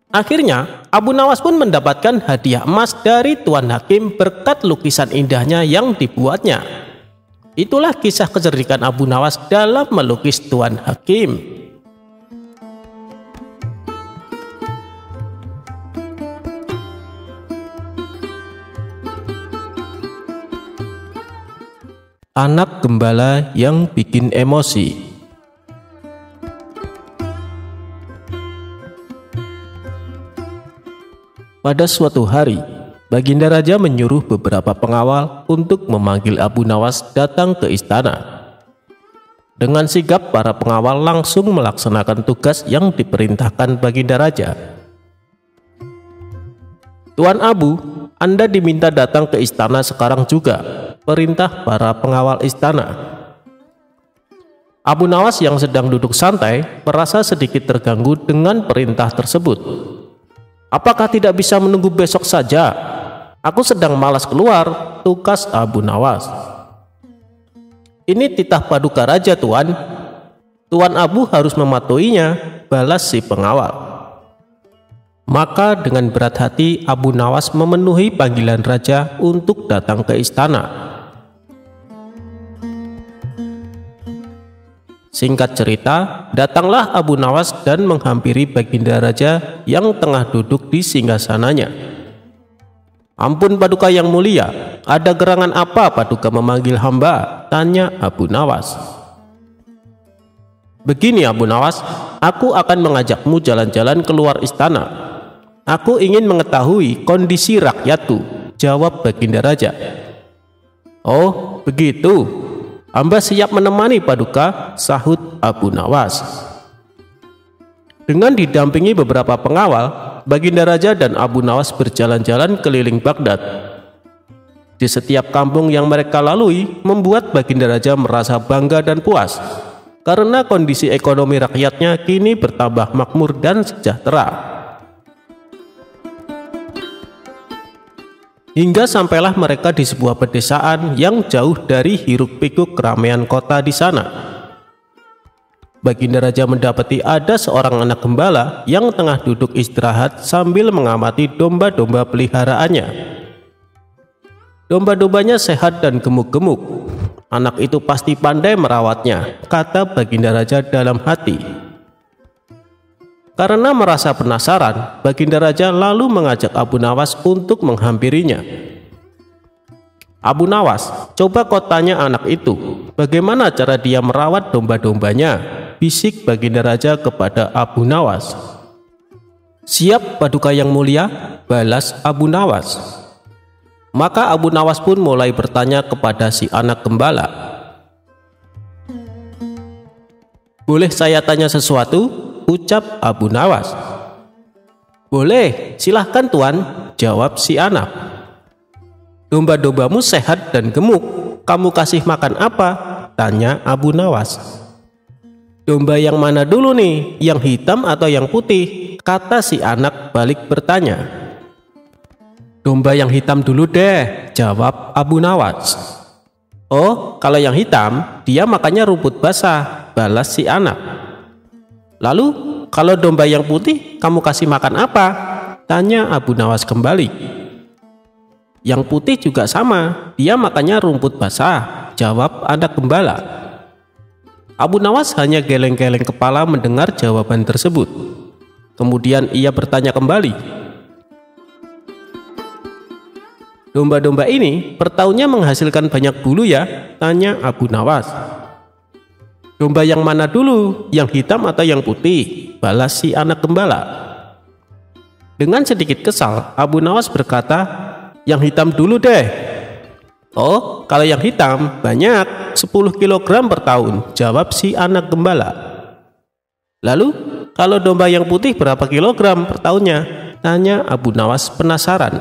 Akhirnya, Abu Nawas pun mendapatkan hadiah emas dari Tuan Hakim berkat lukisan indahnya yang dibuatnya. Itulah kisah kecerdikan Abu Nawas dalam melukis Tuan Hakim. Anak gembala yang bikin emosi. Pada suatu hari, Baginda Raja menyuruh beberapa pengawal untuk memanggil Abu Nawas datang ke istana. Dengan sigap, para pengawal langsung melaksanakan tugas yang diperintahkan Baginda Raja. "Tuan Abu, Anda diminta datang ke istana sekarang juga," perintah para pengawal istana. Abu Nawas yang sedang duduk santai merasa sedikit terganggu dengan perintah tersebut. "Apakah tidak bisa menunggu besok saja? Aku sedang malas keluar," tukas Abu Nawas. "Ini titah paduka raja, Tuan. Tuan Abu harus mematuhinya," balas si pengawal. Maka dengan berat hati Abu Nawas memenuhi panggilan raja untuk datang ke istana. Singkat cerita, datanglah Abu Nawas dan menghampiri Baginda Raja yang tengah duduk di singgasananya. "Ampun paduka yang mulia, ada gerangan apa paduka memanggil hamba?" tanya Abu Nawas. "Begini Abu Nawas, aku akan mengajakmu jalan-jalan keluar istana. Aku ingin mengetahui kondisi rakyatku," jawab Baginda Raja. "Oh, begitu. Hamba siap menemani paduka," sahut Abu Nawas. Dengan didampingi beberapa pengawal, Baginda Raja dan Abu Nawas berjalan-jalan keliling Baghdad. Di setiap kampung yang mereka lalui membuat Baginda Raja merasa bangga dan puas karena kondisi ekonomi rakyatnya kini bertambah makmur dan sejahtera. Hingga sampailah mereka di sebuah pedesaan yang jauh dari hiruk-pikuk keramaian kota di sana. Baginda Raja mendapati ada seorang anak gembala yang tengah duduk istirahat sambil mengamati domba-domba peliharaannya. Domba-dombanya sehat dan gemuk-gemuk. Anak itu pasti pandai merawatnya, kata Baginda Raja dalam hati. Karena merasa penasaran, Baginda Raja lalu mengajak Abu Nawas untuk menghampirinya. "Abu Nawas, coba kau tanya anak itu, bagaimana cara dia merawat domba-dombanya?" bisik Baginda Raja kepada Abu Nawas. "Siap paduka yang mulia," balas Abu Nawas. Maka Abu Nawas pun mulai bertanya kepada si anak gembala. "Boleh saya tanya sesuatu?" ucap Abu Nawas. "Boleh, silahkan Tuan," jawab si anak. "Domba-dombamu sehat dan gemuk, kamu kasih makan apa?" tanya Abu Nawas. "Domba yang mana dulu nih, yang hitam atau yang putih?" kata si anak balik bertanya. "Domba yang hitam dulu deh," jawab Abu Nawas. "Oh, kalau yang hitam, dia makannya rumput basah," balas si anak. Lalu, kalau domba yang putih kamu kasih makan apa? Tanya Abu Nawas kembali. Yang putih juga sama, dia makannya rumput basah, jawab anak gembala. Abu Nawas hanya geleng-geleng kepala mendengar jawaban tersebut. Kemudian ia bertanya kembali. Domba-domba ini per tahunnya menghasilkan banyak bulu ya? Tanya Abu Nawas. Domba yang mana dulu? Yang hitam atau yang putih? Balas si anak gembala. Dengan sedikit kesal, Abu Nawas berkata, yang hitam dulu deh. Oh, kalau yang hitam banyak, 10 kg per tahun, jawab si anak gembala. Lalu, kalau domba yang putih berapa kilogram per tahunnya? Tanya Abu Nawas penasaran.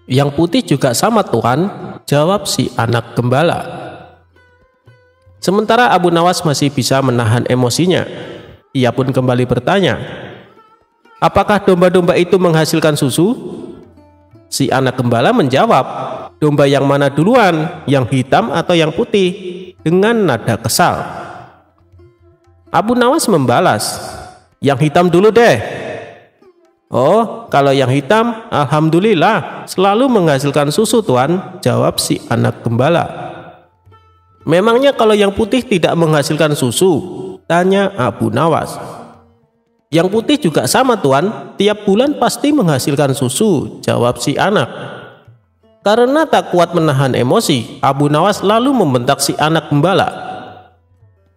Yang putih juga sama Tuan, jawab si anak gembala. Sementara Abu Nawas masih bisa menahan emosinya, ia pun kembali bertanya, apakah domba-domba itu menghasilkan susu? Si anak gembala menjawab, domba yang mana duluan, yang hitam atau yang putih? Dengan nada kesal. Abu Nawas membalas, yang hitam dulu deh. Oh, kalau yang hitam, alhamdulillah, selalu menghasilkan susu Tuan, jawab si anak gembala. Memangnya kalau yang putih tidak menghasilkan susu? Tanya Abu Nawas. Yang putih juga sama Tuan, tiap bulan pasti menghasilkan susu, jawab si anak. Karena tak kuat menahan emosi, Abu Nawas lalu membentak si anak gembala.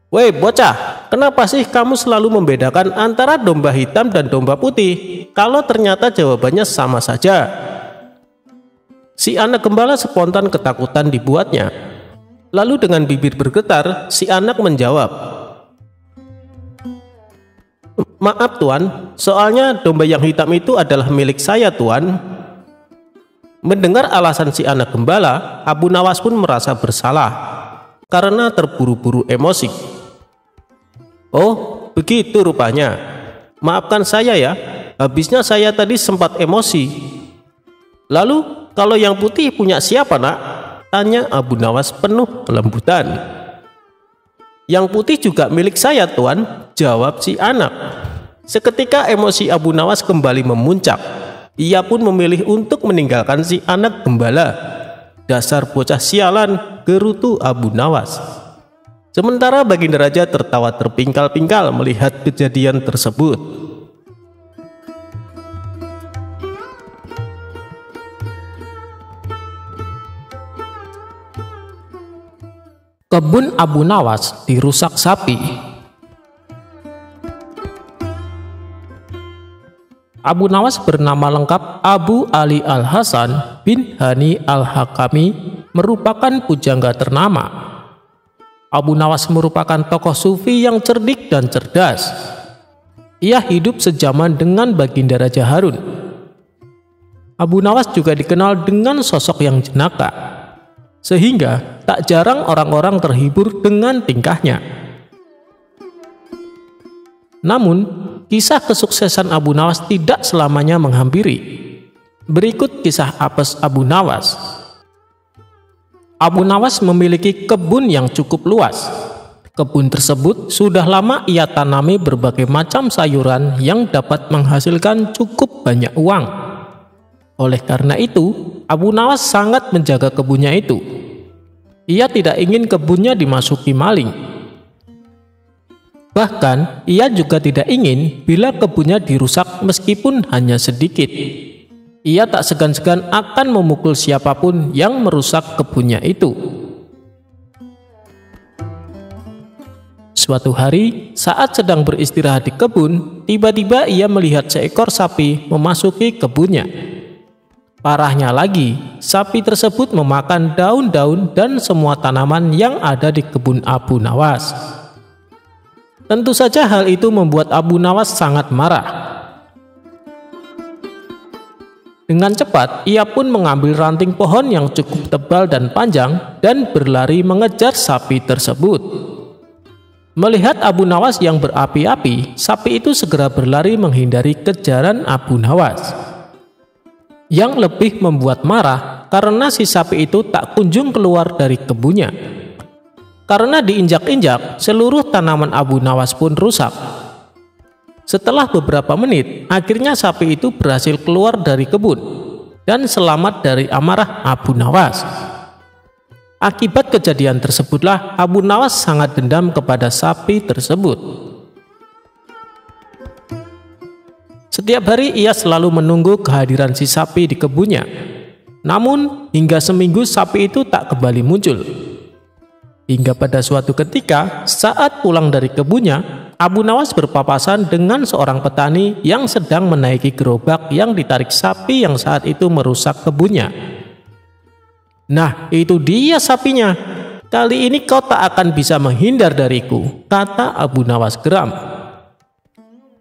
Woi bocah, kenapa sih kamu selalu membedakan antara domba hitam dan domba putih, kalau ternyata jawabannya sama saja? Si anak gembala spontan ketakutan dibuatnya. Lalu dengan bibir bergetar, si anak menjawab, maaf Tuan, soalnya domba yang hitam itu adalah milik saya Tuan. Mendengar alasan si anak gembala, Abu Nawas pun merasa bersalah karena terburu-buru emosi. Oh, begitu rupanya. Maafkan saya ya, habisnya saya tadi sempat emosi. Lalu, kalau yang putih punya siapa nak? Tanya Abu Nawas penuh kelembutan. Yang putih juga milik saya Tuan, jawab si anak. Seketika emosi Abu Nawas kembali memuncak. Ia pun memilih untuk meninggalkan si anak gembala. Dasar bocah sialan, gerutu Abu Nawas. Sementara Baginda Raja tertawa terpingkal-pingkal melihat kejadian tersebut. Kebun Abu Nawas dirusak sapi. Abu Nawas bernama lengkap Abu Ali Al-Hasan bin Hani Al-Hakami, merupakan pujangga ternama. Abu Nawas merupakan tokoh sufi yang cerdik dan cerdas. Ia hidup sejaman dengan Baginda Raja Harun. Abu Nawas juga dikenal dengan sosok yang jenaka, sehingga tak jarang orang-orang terhibur dengan tingkahnya. Namun, kisah kesuksesan Abu Nawas tidak selamanya menghampiri. Berikut kisah apes Abu Nawas. Abu Nawas memiliki kebun yang cukup luas. Kebun tersebut sudah lama ia tanami berbagai macam sayuran yang dapat menghasilkan cukup banyak uang. Oleh karena itu, Abu Nawas sangat menjaga kebunnya itu. Ia tidak ingin kebunnya dimasuki maling. Bahkan, ia juga tidak ingin bila kebunnya dirusak meskipun hanya sedikit. Ia tak segan-segan akan memukul siapapun yang merusak kebunnya itu. Suatu hari, saat sedang beristirahat di kebun, tiba-tiba ia melihat seekor sapi memasuki kebunnya. Parahnya lagi, sapi tersebut memakan daun-daun dan semua tanaman yang ada di kebun Abu Nawas. Tentu saja hal itu membuat Abu Nawas sangat marah. Dengan cepat, ia pun mengambil ranting pohon yang cukup tebal dan panjang dan berlari mengejar sapi tersebut. Melihat Abu Nawas yang berapi-api, sapi itu segera berlari menghindari kejaran Abu Nawas. Yang lebih membuat marah karena si sapi itu tak kunjung keluar dari kebunnya. Karena diinjak-injak, seluruh tanaman Abu Nawas pun rusak. Setelah beberapa menit, akhirnya sapi itu berhasil keluar dari kebun dan selamat dari amarah Abu Nawas. Akibat kejadian tersebutlah Abu Nawas sangat dendam kepada sapi tersebut. Setiap hari ia selalu menunggu kehadiran si sapi di kebunnya. Namun hingga seminggu sapi itu tak kembali muncul. Hingga pada suatu ketika saat pulang dari kebunnya, Abu Nawas berpapasan dengan seorang petani yang sedang menaiki gerobak yang ditarik sapi yang saat itu merusak kebunnya. "Nah, itu dia sapinya. Kali ini kau tak akan bisa menghindar dariku," kata Abu Nawas geram.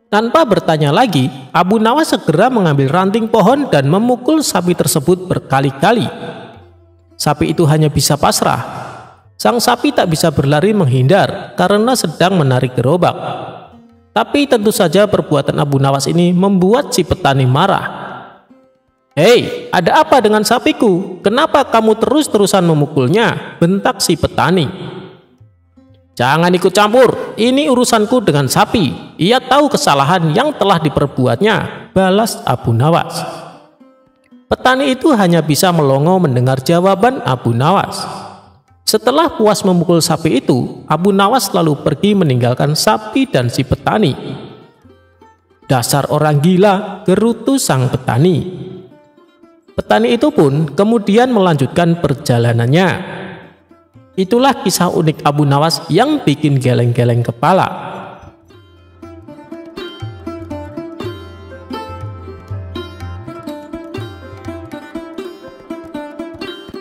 Tanpa bertanya lagi, Abu Nawas segera mengambil ranting pohon dan memukul sapi tersebut berkali-kali. Sapi itu hanya bisa pasrah. Sang sapi tak bisa berlari menghindar karena sedang menarik gerobak. Tapi tentu saja perbuatan Abu Nawas ini membuat si petani marah. "Hei, ada apa dengan sapiku? Kenapa kamu terus-terusan memukulnya?" bentak si petani. "Jangan ikut campur, ini urusanku dengan sapi. Ia tahu kesalahan yang telah diperbuatnya," balas Abu Nawas. Petani itu hanya bisa melongo mendengar jawaban Abu Nawas. Setelah puas memukul sapi itu, Abu Nawas lalu pergi meninggalkan sapi dan si petani. "Dasar orang gila," gerutu sang petani. Petani itu pun kemudian melanjutkan perjalanannya. Itulah kisah unik Abu Nawas yang bikin geleng-geleng kepala.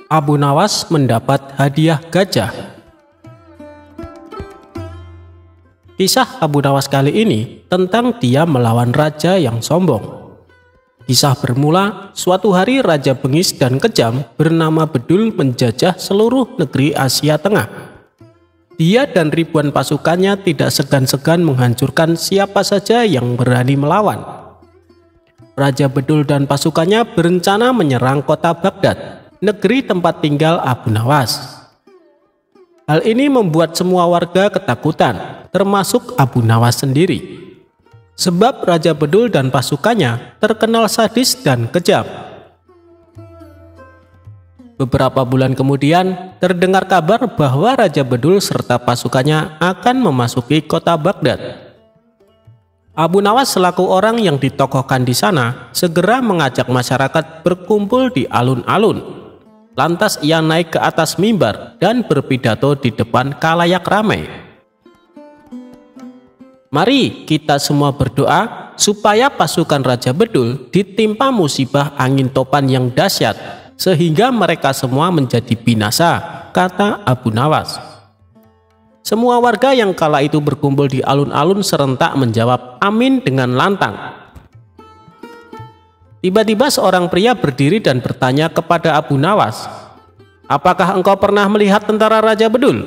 Abu Nawas mendapat hadiah gajah. Kisah Abu Nawas kali ini tentang dia melawan raja yang sombong. Kisah bermula suatu hari Raja bengis dan kejam bernama Bedul menjajah seluruh negeri Asia Tengah. Dia dan ribuan pasukannya tidak segan-segan menghancurkan siapa saja yang berani melawan. Raja Bedul dan pasukannya berencana menyerang kota Baghdad, negeri tempat tinggal Abu Nawas. Hal ini membuat semua warga ketakutan, termasuk Abu Nawas sendiri. Sebab Raja Bedul dan pasukannya terkenal sadis dan kejam. Beberapa bulan kemudian, terdengar kabar bahwa Raja Bedul serta pasukannya akan memasuki kota Baghdad. Abu Nawas selaku orang yang ditokohkan di sana, segera mengajak masyarakat berkumpul di alun-alun. Lantas ia naik ke atas mimbar dan berpidato di depan khalayak ramai. "Mari kita semua berdoa supaya pasukan Raja Bedul ditimpa musibah angin topan yang dahsyat sehingga mereka semua menjadi binasa," kata Abu Nawas. Semua warga yang kala itu berkumpul di alun-alun serentak menjawab amin dengan lantang. Tiba-tiba seorang pria berdiri dan bertanya kepada Abu Nawas, "Apakah engkau pernah melihat tentara Raja Bedul?"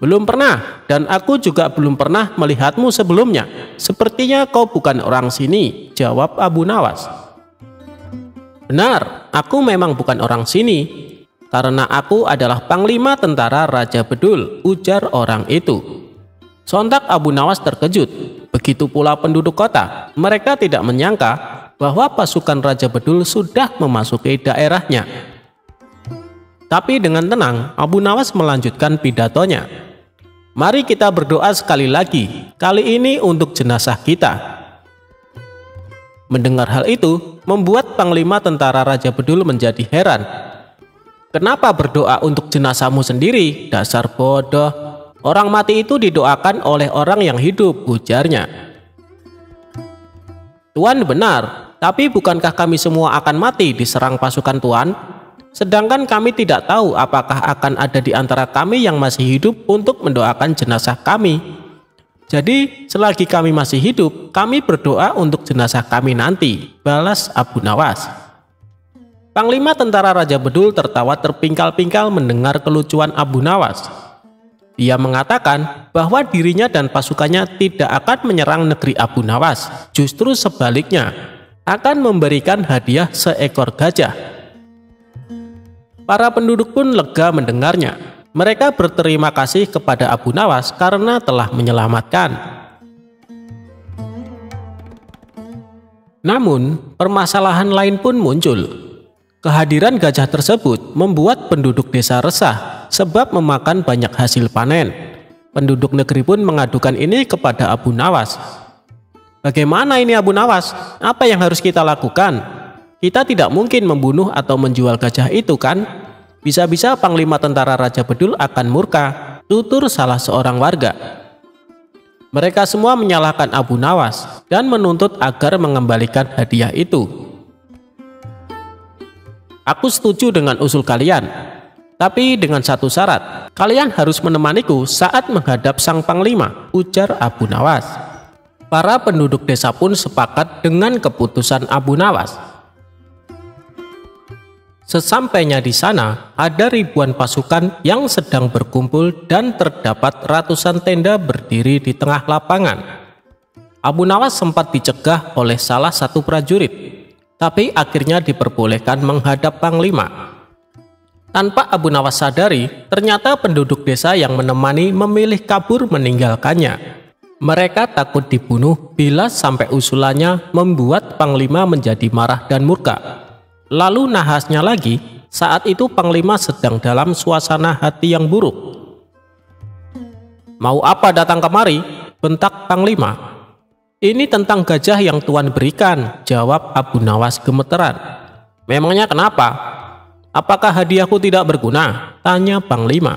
"Belum pernah, dan aku juga belum pernah melihatmu sebelumnya. Sepertinya kau bukan orang sini," jawab Abu Nawas. "Benar, aku memang bukan orang sini, karena aku adalah panglima tentara Raja Bedul," ujar orang itu. Sontak Abu Nawas terkejut. Begitu pula penduduk kota. Mereka tidak menyangka bahwa pasukan Raja Bedul sudah memasuki daerahnya. Tapi dengan tenang, Abu Nawas melanjutkan pidatonya. "Mari kita berdoa sekali lagi, kali ini untuk jenazah kita." Mendengar hal itu, membuat panglima tentara Raja Bedul menjadi heran. "Kenapa berdoa untuk jenazahmu sendiri? Dasar bodoh. Orang mati itu didoakan oleh orang yang hidup," ujarnya. "Tuan benar, tapi bukankah kami semua akan mati diserang pasukan Tuan? Sedangkan kami tidak tahu apakah akan ada di antara kami yang masih hidup untuk mendoakan jenazah kami. Jadi selagi kami masih hidup, kami berdoa untuk jenazah kami nanti," balas Abu Nawas. Panglima tentara Raja Bedul tertawa terpingkal-pingkal mendengar kelucuan Abu Nawas. Dia mengatakan bahwa dirinya dan pasukannya tidak akan menyerang negeri Abu Nawas, justru sebaliknya akan memberikan hadiah seekor gajah. Para penduduk pun lega mendengarnya. Mereka berterima kasih kepada Abu Nawas karena telah menyelamatkan. Namun, permasalahan lain pun muncul. Kehadiran gajah tersebut membuat penduduk desa resah sebab memakan banyak hasil panen. Penduduk negeri pun mengadukan ini kepada Abu Nawas. Bagaimana ini Abu Nawas? Apa yang harus kita lakukan? Kita tidak mungkin membunuh atau menjual gajah itu kan? Bisa-bisa Panglima Tentara Raja Bedul akan murka, tutur salah seorang warga. Mereka semua menyalahkan Abu Nawas dan menuntut agar mengembalikan hadiah itu. Aku setuju dengan usul kalian, tapi dengan satu syarat. Kalian harus menemaniku saat menghadap sang Panglima, ujar Abu Nawas. Para penduduk desa pun sepakat dengan keputusan Abu Nawas. Sesampainya di sana, ada ribuan pasukan yang sedang berkumpul dan terdapat ratusan tenda berdiri di tengah lapangan. Abu Nawas sempat dicegah oleh salah satu prajurit, tapi akhirnya diperbolehkan menghadap Panglima. Tanpa Abu Nawas sadari, ternyata penduduk desa yang menemani memilih kabur meninggalkannya. Mereka takut dibunuh bila sampai usulannya membuat Panglima menjadi marah dan murka. Lalu nahasnya lagi, saat itu Panglima sedang dalam suasana hati yang buruk. "Mau apa datang kemari?" bentak Panglima. "Ini tentang gajah yang Tuan berikan," jawab Abu Nawas gemeteran. "Memangnya kenapa? Apakah hadiahku tidak berguna?" tanya Panglima.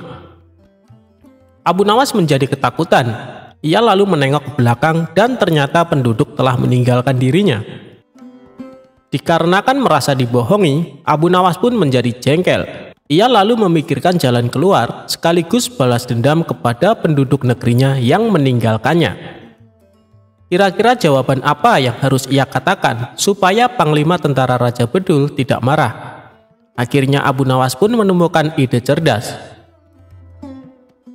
Abu Nawas menjadi ketakutan. Ia lalu menengok ke belakang dan ternyata penduduk telah meninggalkan dirinya. Dikarenakan merasa dibohongi, Abu Nawas pun menjadi jengkel. Ia lalu memikirkan jalan keluar sekaligus balas dendam kepada penduduk negerinya yang meninggalkannya. Kira-kira jawaban apa yang harus ia katakan supaya Panglima Tentara Raja Bedul tidak marah? Akhirnya Abu Nawas pun menemukan ide cerdas.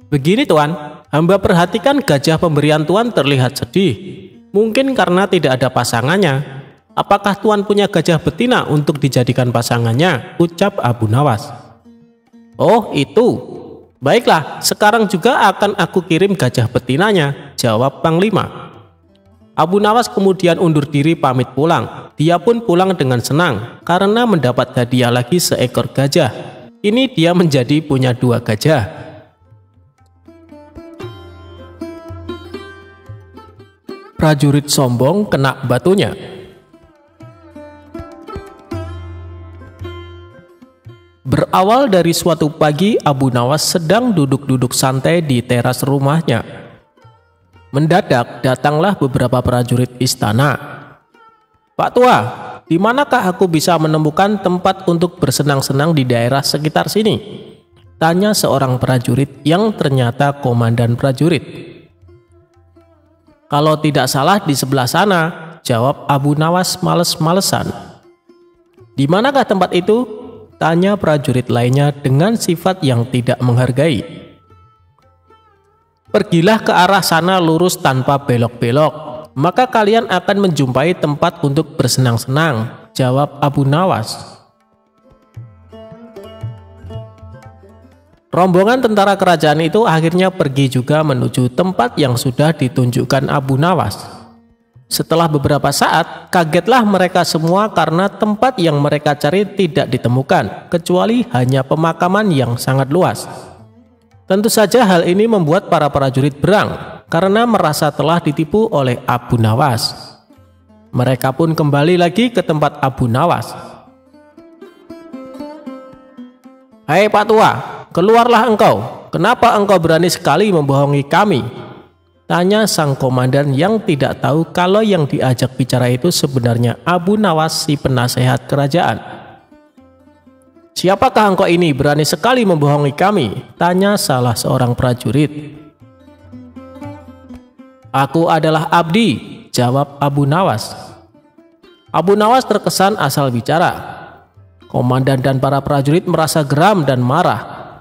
"Begini Tuan, hamba perhatikan gajah pemberian Tuan terlihat sedih. Mungkin karena tidak ada pasangannya. Apakah Tuan punya gajah betina untuk dijadikan pasangannya?" ucap Abu Nawas. "Oh itu. Baiklah, sekarang juga akan aku kirim gajah betinanya," jawab Panglima. Abu Nawas kemudian undur diri pamit pulang. Dia pun pulang dengan senang karena mendapat hadiah lagi seekor gajah. Kini dia menjadi punya 2 gajah. Prajurit sombong kena batunya. Berawal dari suatu pagi, Abu Nawas sedang duduk-duduk santai di teras rumahnya. Mendadak datanglah beberapa prajurit istana. "Pak Tua, di manakah aku bisa menemukan tempat untuk bersenang-senang di daerah sekitar sini?" tanya seorang prajurit yang ternyata komandan prajurit. "Kalau tidak salah di sebelah sana," jawab Abu Nawas males-malesan. "Di manakah tempat itu?" tanya prajurit lainnya dengan sifat yang tidak menghargai. "Pergilah ke arah sana lurus tanpa belok-belok, maka kalian akan menjumpai tempat untuk bersenang-senang," jawab Abu Nawas. Rombongan tentara kerajaan itu akhirnya pergi juga menuju tempat yang sudah ditunjukkan Abu Nawas. Setelah beberapa saat, kagetlah mereka semua karena tempat yang mereka cari tidak ditemukan, kecuali hanya pemakaman yang sangat luas. Tentu saja hal ini membuat para prajurit berang karena merasa telah ditipu oleh Abu Nawas. Mereka pun kembali lagi ke tempat Abu Nawas. "Hai Pak Tua, keluarlah engkau. Kenapa engkau berani sekali membohongi kami?" tanya sang komandan yang tidak tahu kalau yang diajak bicara itu sebenarnya Abu Nawas, si penasehat kerajaan. "Siapakah engkau ini berani sekali membohongi kami?" tanya salah seorang prajurit. "Aku adalah Abdi," jawab Abu Nawas. Abu Nawas terkesan asal bicara. Komandan dan para prajurit merasa geram dan marah.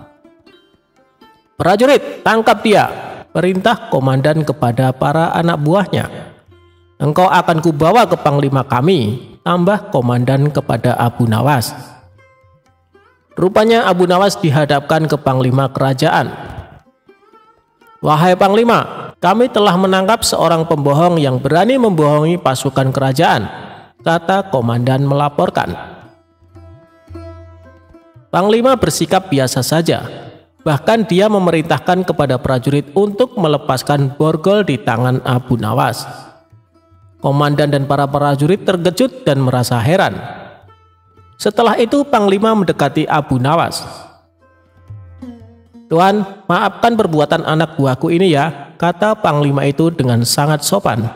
"Prajurit, tangkap dia," perintah komandan kepada para anak buahnya. "Engkau akan kubawa ke Panglima kami," tambah komandan kepada Abu Nawas. Rupanya Abu Nawas dihadapkan ke Panglima kerajaan. "Wahai Panglima, kami telah menangkap seorang pembohong yang berani membohongi pasukan kerajaan. kata komandan melaporkan. Panglima bersikap biasa saja. Bahkan dia memerintahkan kepada prajurit untuk melepaskan borgol di tangan Abu Nawas. Komandan dan para prajurit terkejut dan merasa heran. Setelah itu Panglima mendekati Abu Nawas. "Tuan, maafkan perbuatan anak buahku ini ya," kata Panglima itu dengan sangat sopan.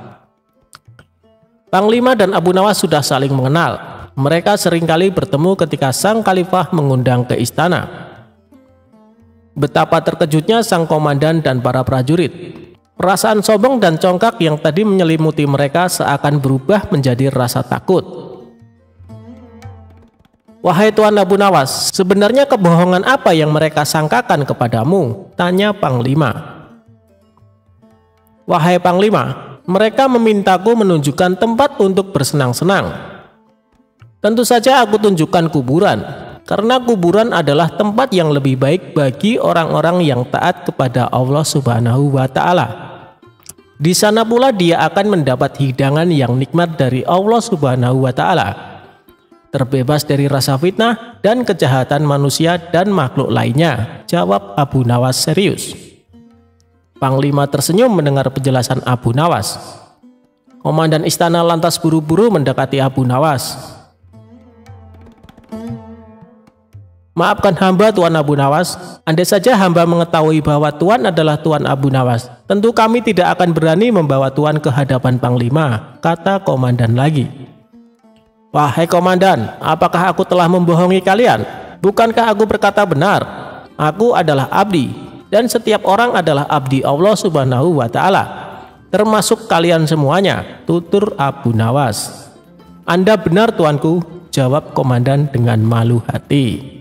Panglima dan Abu Nawas sudah saling mengenal. Mereka seringkali bertemu ketika sang khalifah mengundang ke istana. Betapa terkejutnya sang komandan dan para prajurit. Perasaan sombong dan congkak yang tadi menyelimuti mereka seakan berubah menjadi rasa takut. "Wahai Tuan Abu Nawas, sebenarnya kebohongan apa yang mereka sangkakan kepadamu?" tanya Panglima. "Wahai Panglima, mereka memintaku menunjukkan tempat untuk bersenang-senang. Tentu saja aku tunjukkan kuburan, karena kuburan adalah tempat yang lebih baik bagi orang-orang yang taat kepada Allah Subhanahu wa Ta'ala. Di sana pula dia akan mendapat hidangan yang nikmat dari Allah Subhanahu wa Ta'ala, terbebas dari rasa fitnah dan kejahatan manusia dan makhluk lainnya," jawab Abu Nawas serius. Panglima tersenyum mendengar penjelasan Abu Nawas. Komandan istana lantas buru-buru mendekati Abu Nawas. "Maafkan hamba Tuan Abu Nawas, andai saja hamba mengetahui bahwa Tuan adalah Tuan Abu Nawas, tentu kami tidak akan berani membawa Tuan ke hadapan Panglima," kata komandan lagi. "Wahai komandan, apakah aku telah membohongi kalian? Bukankah aku berkata benar? Aku adalah abdi, dan setiap orang adalah abdi Allah Subhanahu wa Ta'ala, termasuk kalian semuanya," tutur Abu Nawas. "Anda benar tuanku," jawab komandan dengan malu hati.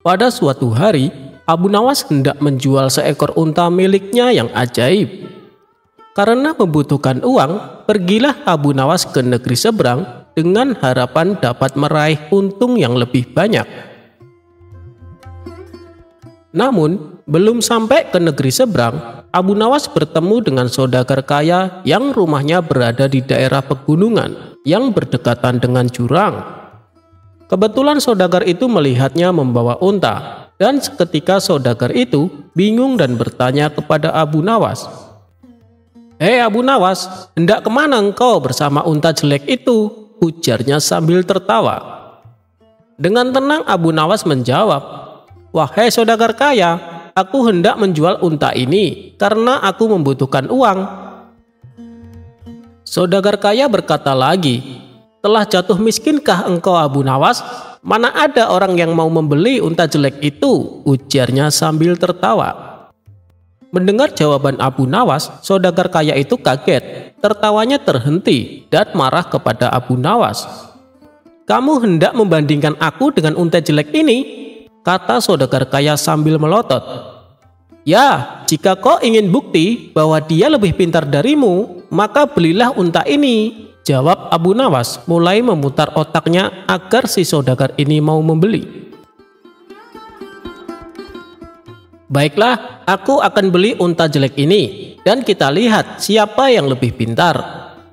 Pada suatu hari, Abu Nawas hendak menjual seekor unta miliknya yang ajaib. Karena membutuhkan uang, pergilah Abu Nawas ke negeri seberang dengan harapan dapat meraih untung yang lebih banyak. Namun, belum sampai ke negeri seberang, Abu Nawas bertemu dengan saudagar kaya yang rumahnya berada di daerah pegunungan yang berdekatan dengan jurang. Kebetulan saudagar itu melihatnya membawa unta, dan seketika saudagar itu bingung dan bertanya kepada Abu Nawas. "Hei Abu Nawas, hendak kemana engkau bersama unta jelek itu?" ujarnya sambil tertawa. Dengan tenang Abu Nawas menjawab, "Wahai saudagar kaya, aku hendak menjual unta ini karena aku membutuhkan uang." Saudagar kaya berkata lagi, "Telah jatuh miskinkah engkau Abu Nawas? Mana ada orang yang mau membeli unta jelek itu?" ujarnya sambil tertawa. Mendengar jawaban Abu Nawas, saudagar kaya itu kaget, tertawanya terhenti dan marah kepada Abu Nawas. "Kamu hendak membandingkan aku dengan unta jelek ini?" kata saudagar kaya sambil melotot. "Ya, jika kau ingin bukti bahwa dia lebih pintar darimu, maka belilah unta ini," jawab Abu Nawas mulai memutar otaknya agar si saudagar ini mau membeli. "Baiklah, aku akan beli unta jelek ini dan kita lihat siapa yang lebih pintar.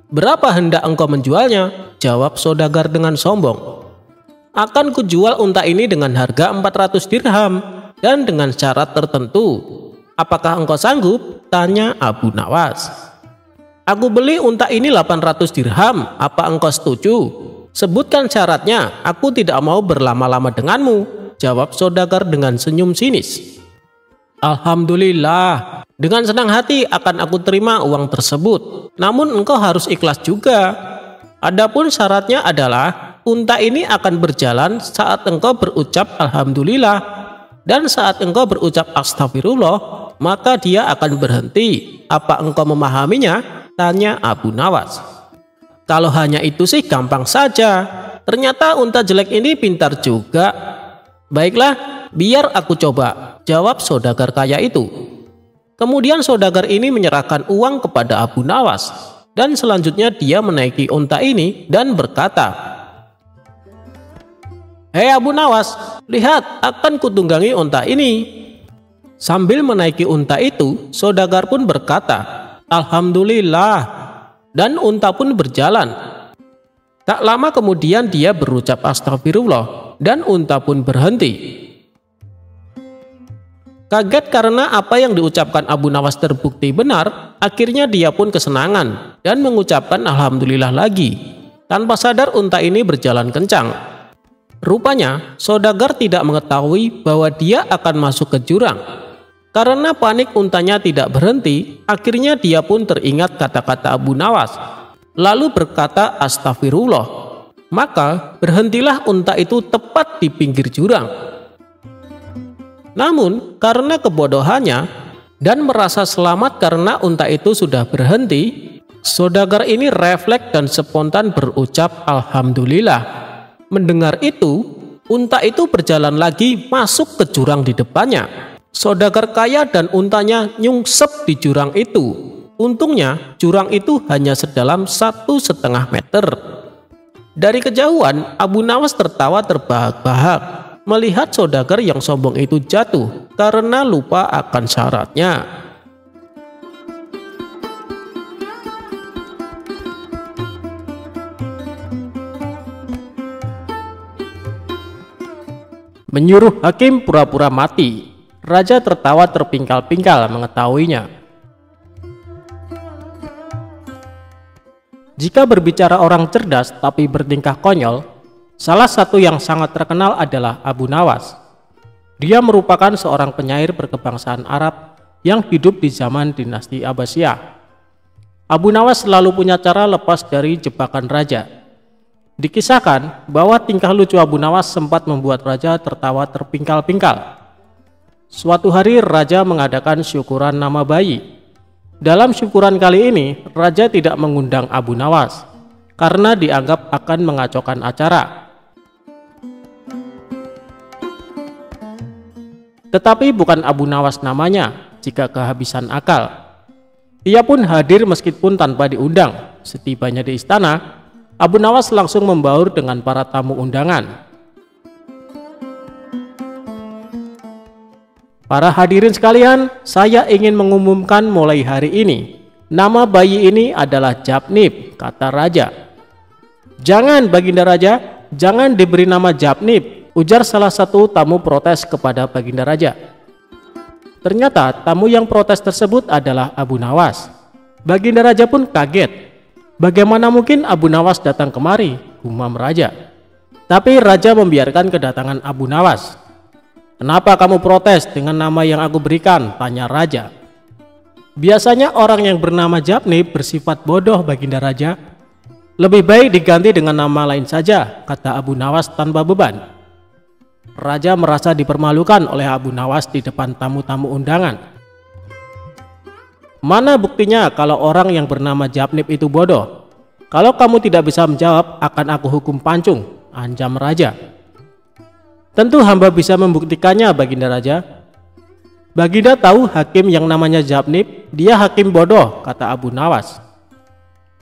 Berapa hendak engkau menjualnya?" jawab saudagar dengan sombong. "Akan kujual unta ini dengan harga 400 dirham dan dengan syarat tertentu. Apakah engkau sanggup?" tanya Abu Nawas. "Aku beli unta ini 800 dirham, apa engkau setuju? Sebutkan syaratnya, aku tidak mau berlama-lama denganmu," jawab saudagar dengan senyum sinis. "Alhamdulillah, dengan senang hati akan aku terima uang tersebut, namun engkau harus ikhlas juga. Adapun syaratnya adalah unta ini akan berjalan saat engkau berucap Alhamdulillah, dan saat engkau berucap Astagfirullah, maka dia akan berhenti. Apa engkau memahaminya?" tanya Abu Nawas. "Kalau hanya itu sih gampang saja. Ternyata unta jelek ini pintar juga. Baiklah, biar aku coba, jawab saudagar kaya itu. Kemudian saudagar ini menyerahkan uang kepada Abu Nawas, dan selanjutnya dia menaiki unta ini dan berkata, "Hei Abu Nawas, lihat, akan kutunggangi unta ini." Sambil menaiki unta itu, saudagar pun berkata, "Alhamdulillah," dan unta pun berjalan. Tak lama kemudian dia berucap astagfirullah dan unta pun berhenti. Kaget karena apa yang diucapkan Abu Nawas terbukti benar, akhirnya dia pun kesenangan dan mengucapkan alhamdulillah lagi. Tanpa sadar unta ini berjalan kencang. Rupanya saudagar tidak mengetahui bahwa dia akan masuk ke jurang. Karena panik untanya tidak berhenti, akhirnya dia pun teringat kata-kata Abu Nawas, lalu berkata astagfirullah. Maka berhentilah unta itu tepat di pinggir jurang. Namun karena kebodohannya dan merasa selamat karena unta itu sudah berhenti, saudagar ini refleks dan spontan berucap alhamdulillah. Mendengar itu, unta itu berjalan lagi masuk ke jurang di depannya. Saudagar kaya dan untanya nyungsep di jurang itu. Untungnya jurang itu hanya sedalam 1,5 meter. Dari kejauhan, Abu Nawas tertawa terbahak-bahak melihat saudagar yang sombong itu jatuh karena lupa akan syaratnya. Menyuruh hakim pura-pura mati. Raja tertawa terpingkal-pingkal mengetahuinya. Jika berbicara orang cerdas tapi bertingkah konyol, salah satu yang sangat terkenal adalah Abu Nawas. Dia merupakan seorang penyair berkebangsaan Arab yang hidup di zaman dinasti Abbasiyah. Abu Nawas selalu punya cara lepas dari jebakan raja. Dikisahkan bahwa tingkah lucu Abu Nawas sempat membuat raja tertawa terpingkal-pingkal. Suatu hari raja mengadakan syukuran nama bayi. Dalam syukuran kali ini, raja tidak mengundang Abu Nawas karena dianggap akan mengacaukan acara. Tetapi bukan Abu Nawas namanya jika kehabisan akal. Ia pun hadir meskipun tanpa diundang. Setibanya di istana, Abu Nawas langsung membaur dengan para tamu undangan. Para hadirin sekalian, saya ingin mengumumkan mulai hari ini, nama bayi ini adalah Jabnib, kata raja. Jangan Baginda Raja, jangan diberi nama Jabnib, ujar salah satu tamu protes kepada Baginda Raja. Ternyata tamu yang protes tersebut adalah Abu Nawas. Baginda Raja pun kaget. Bagaimana mungkin Abu Nawas datang kemari, gumam raja. Tapi raja membiarkan kedatangan Abu Nawas. Kenapa kamu protes dengan nama yang aku berikan? Tanya raja. Biasanya orang yang bernama Jabnib bersifat bodoh, Baginda Raja. Lebih baik diganti dengan nama lain saja, kata Abu Nawas tanpa beban. Raja merasa dipermalukan oleh Abu Nawas di depan tamu-tamu undangan. Mana buktinya kalau orang yang bernama Jabnib itu bodoh? Kalau kamu tidak bisa menjawab, akan aku hukum pancung, anjam raja. Tentu hamba bisa membuktikannya, Baginda Raja. Baginda tahu hakim yang namanya Jabnib, dia hakim bodoh, kata Abu Nawas.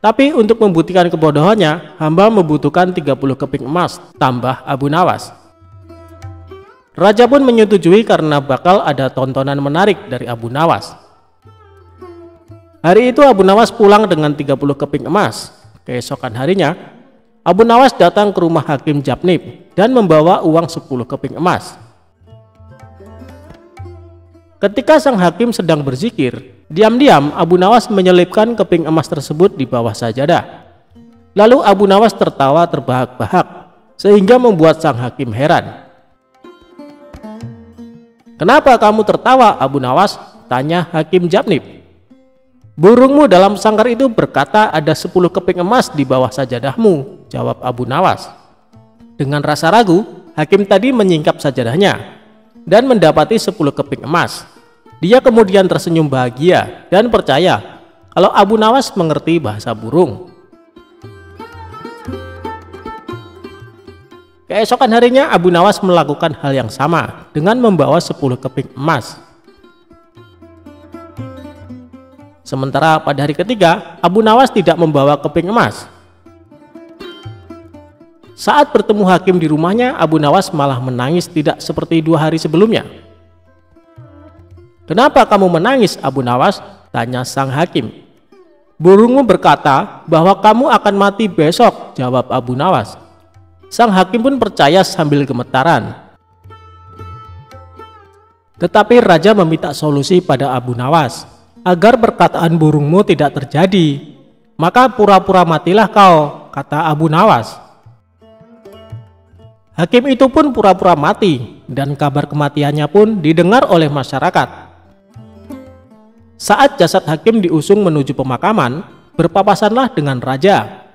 Tapi untuk membuktikan kebodohannya, hamba membutuhkan 30 keping emas, tambah Abu Nawas. Raja pun menyetujui karena bakal ada tontonan menarik dari Abu Nawas. Hari itu Abu Nawas pulang dengan 30 keping emas. Keesokan harinya, Abu Nawas datang ke rumah hakim Jabnib dan membawa uang 10 keping emas. Ketika sang hakim sedang berzikir, diam-diam Abu Nawas menyelipkan keping emas tersebut di bawah sajadah. Lalu Abu Nawas tertawa terbahak-bahak sehingga membuat sang hakim heran. Kenapa kamu tertawa, Abu Nawas? Tanya hakim Jabnib. Burungmu dalam sangkar itu berkata ada 10 keping emas di bawah sajadahmu, jawab Abu Nawas. Dengan rasa ragu, hakim tadi menyingkap sajadahnya dan mendapati 10 keping emas. Dia kemudian tersenyum bahagia dan percaya kalau Abu Nawas mengerti bahasa burung. Keesokan harinya Abu Nawas melakukan hal yang sama dengan membawa 10 keping emas. Sementara pada hari ketiga, Abu Nawas tidak membawa keping emas. Saat bertemu hakim di rumahnya, Abu Nawas malah menangis tidak seperti 2 hari sebelumnya. "Kenapa kamu menangis, Abu Nawas?" tanya sang hakim. "Burungmu berkata bahwa kamu akan mati besok," jawab Abu Nawas. Sang hakim pun percaya sambil gemetaran. Tetapi raja meminta solusi pada Abu Nawas. "Agar perkataan burungmu tidak terjadi, maka pura-pura matilah kau," kata Abu Nawas. Hakim itu pun pura-pura mati dan kabar kematiannya pun didengar oleh masyarakat. Saat jasad hakim diusung menuju pemakaman, berpapasanlah dengan raja.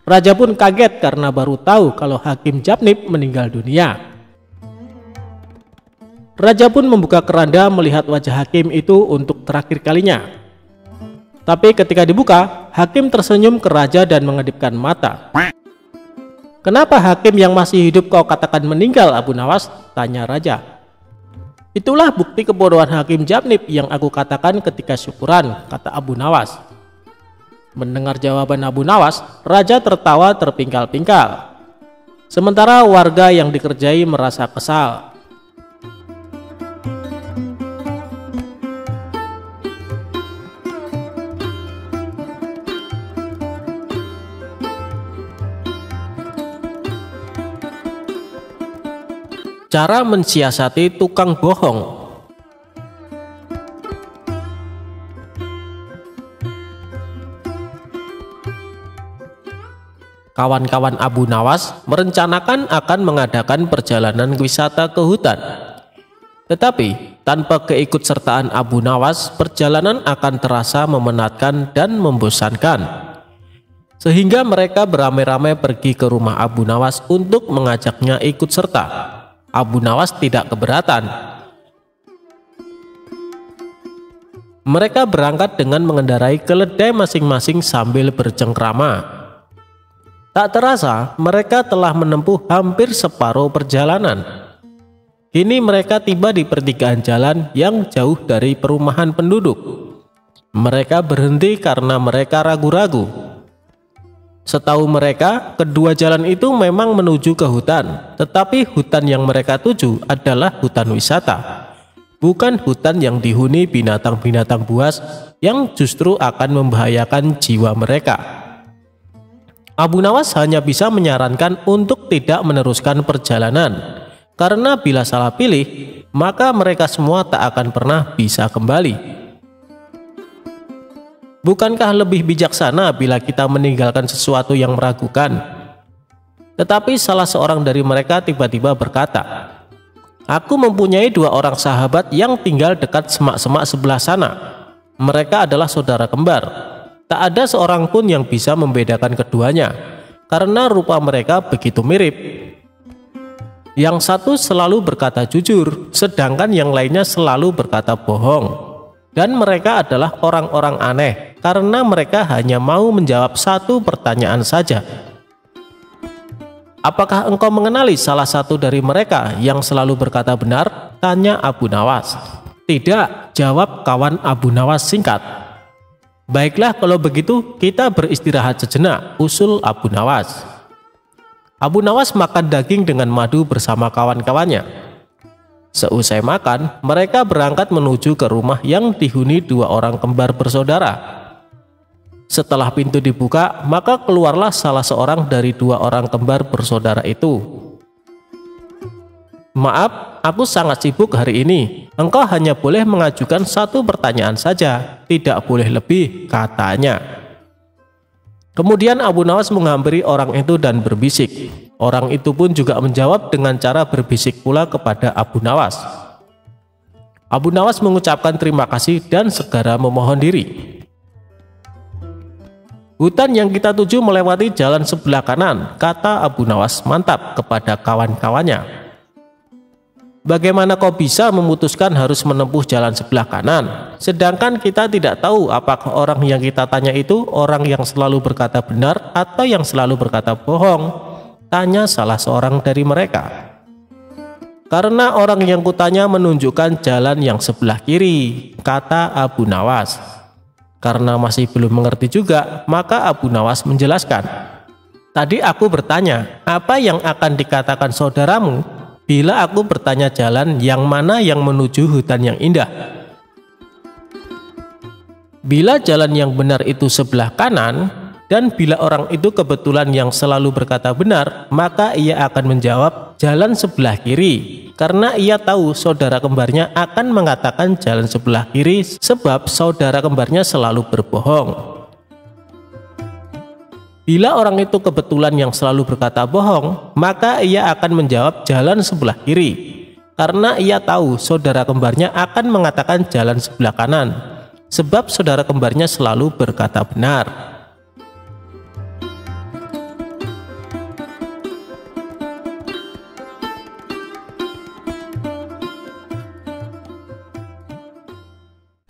Raja pun kaget karena baru tahu kalau Hakim Jabnib meninggal dunia. Raja pun membuka keranda melihat wajah hakim itu untuk terakhir kalinya. Tapi ketika dibuka, hakim tersenyum ke raja dan mengedipkan mata. "Kenapa hakim yang masih hidup kau katakan meninggal, Abu Nawas?" tanya raja. "Itulah bukti kebodohan Hakim Jabnib yang aku katakan ketika syukuran," kata Abu Nawas. Mendengar jawaban Abu Nawas, raja tertawa terpingkal-pingkal. Sementara warga yang dikerjai merasa kesal. Cara mensiasati tukang bohong. Kawan-kawan Abu Nawas merencanakan akan mengadakan perjalanan wisata ke hutan. Tetapi tanpa keikutsertaan Abu Nawas, perjalanan akan terasa memenatkan dan membosankan. Sehingga mereka beramai-ramai pergi ke rumah Abu Nawas untuk mengajaknya ikut serta. Abu Nawas tidak keberatan. Mereka berangkat dengan mengendarai keledai masing-masing sambil bercengkrama. Tak terasa mereka telah menempuh hampir separuh perjalanan. Kini mereka tiba di pertigaan jalan yang jauh dari perumahan penduduk. Mereka berhenti karena mereka ragu-ragu. Setahu mereka, kedua jalan itu memang menuju ke hutan, tetapi hutan yang mereka tuju adalah hutan wisata, bukan hutan yang dihuni binatang-binatang buas yang justru akan membahayakan jiwa mereka. Abu Nawas hanya bisa menyarankan untuk tidak meneruskan perjalanan, karena bila salah pilih, maka mereka semua tak akan pernah bisa kembali. Bukankah lebih bijaksana bila kita meninggalkan sesuatu yang meragukan? Tetapi salah seorang dari mereka tiba-tiba berkata, "Aku mempunyai 2 orang sahabat yang tinggal dekat semak-semak sebelah sana. Mereka adalah saudara kembar. Tak ada seorang pun yang bisa membedakan keduanya, karena rupa mereka begitu mirip. Yang satu selalu berkata jujur, sedangkan yang lainnya selalu berkata bohong. Dan mereka adalah orang-orang aneh, karena mereka hanya mau menjawab satu pertanyaan saja." "Apakah engkau mengenali salah satu dari mereka yang selalu berkata benar?" tanya Abu Nawas. "Tidak," jawab kawan Abu Nawas singkat. "Baiklah kalau begitu kita beristirahat sejenak," usul Abu Nawas. Abu Nawas makan daging dengan madu bersama kawan-kawannya. Seusai makan, mereka berangkat menuju ke rumah yang dihuni 2 orang kembar bersaudara. Setelah pintu dibuka, maka keluarlah salah seorang dari 2 orang kembar bersaudara itu. "Maaf, aku sangat sibuk hari ini. Engkau hanya boleh mengajukan 1 pertanyaan saja, tidak boleh lebih," katanya. Kemudian Abu Nawas menghampiri orang itu dan berbisik. Orang itu pun juga menjawab dengan cara berbisik pula kepada Abu Nawas. Abu Nawas mengucapkan terima kasih dan segera memohon diri. "Hutan yang kita tuju melewati jalan sebelah kanan," kata Abu Nawas mantap kepada kawan-kawannya. "Bagaimana kau bisa memutuskan harus menempuh jalan sebelah kanan? Sedangkan kita tidak tahu apakah orang yang kita tanya itu orang yang selalu berkata benar atau yang selalu berkata bohong," tanya salah seorang dari mereka. Karena orang yang kutanya menunjukkan jalan yang sebelah kiri, kata Abu Nawas. Karena masih belum mengerti juga, maka Abu Nawas menjelaskan. Tadi aku bertanya, apa yang akan dikatakan saudaramu bila aku bertanya jalan yang mana yang menuju hutan yang indah? Bila jalan yang benar itu sebelah kanan, dan bila orang itu kebetulan yang selalu berkata benar, maka ia akan menjawab jalan sebelah kiri, karena ia tahu saudara kembarnya akan mengatakan jalan sebelah kiri sebab saudara kembarnya selalu berbohong. Bila orang itu kebetulan yang selalu berkata bohong, maka ia akan menjawab jalan sebelah kiri, karena ia tahu saudara kembarnya akan mengatakan jalan sebelah kanan, sebab saudara kembarnya selalu berkata benar.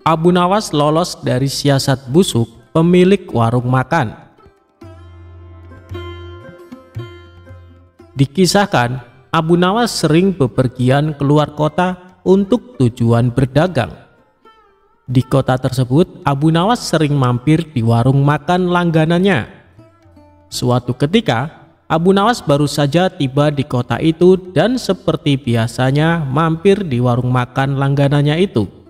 Abu Nawas lolos dari siasat busuk pemilik warung makan. Dikisahkan, Abu Nawas sering bepergian keluar kota untuk tujuan berdagang. Di kota tersebut, Abu Nawas sering mampir di warung makan langganannya. Suatu ketika, Abu Nawas baru saja tiba di kota itu dan seperti biasanya mampir di warung makan langganannya itu.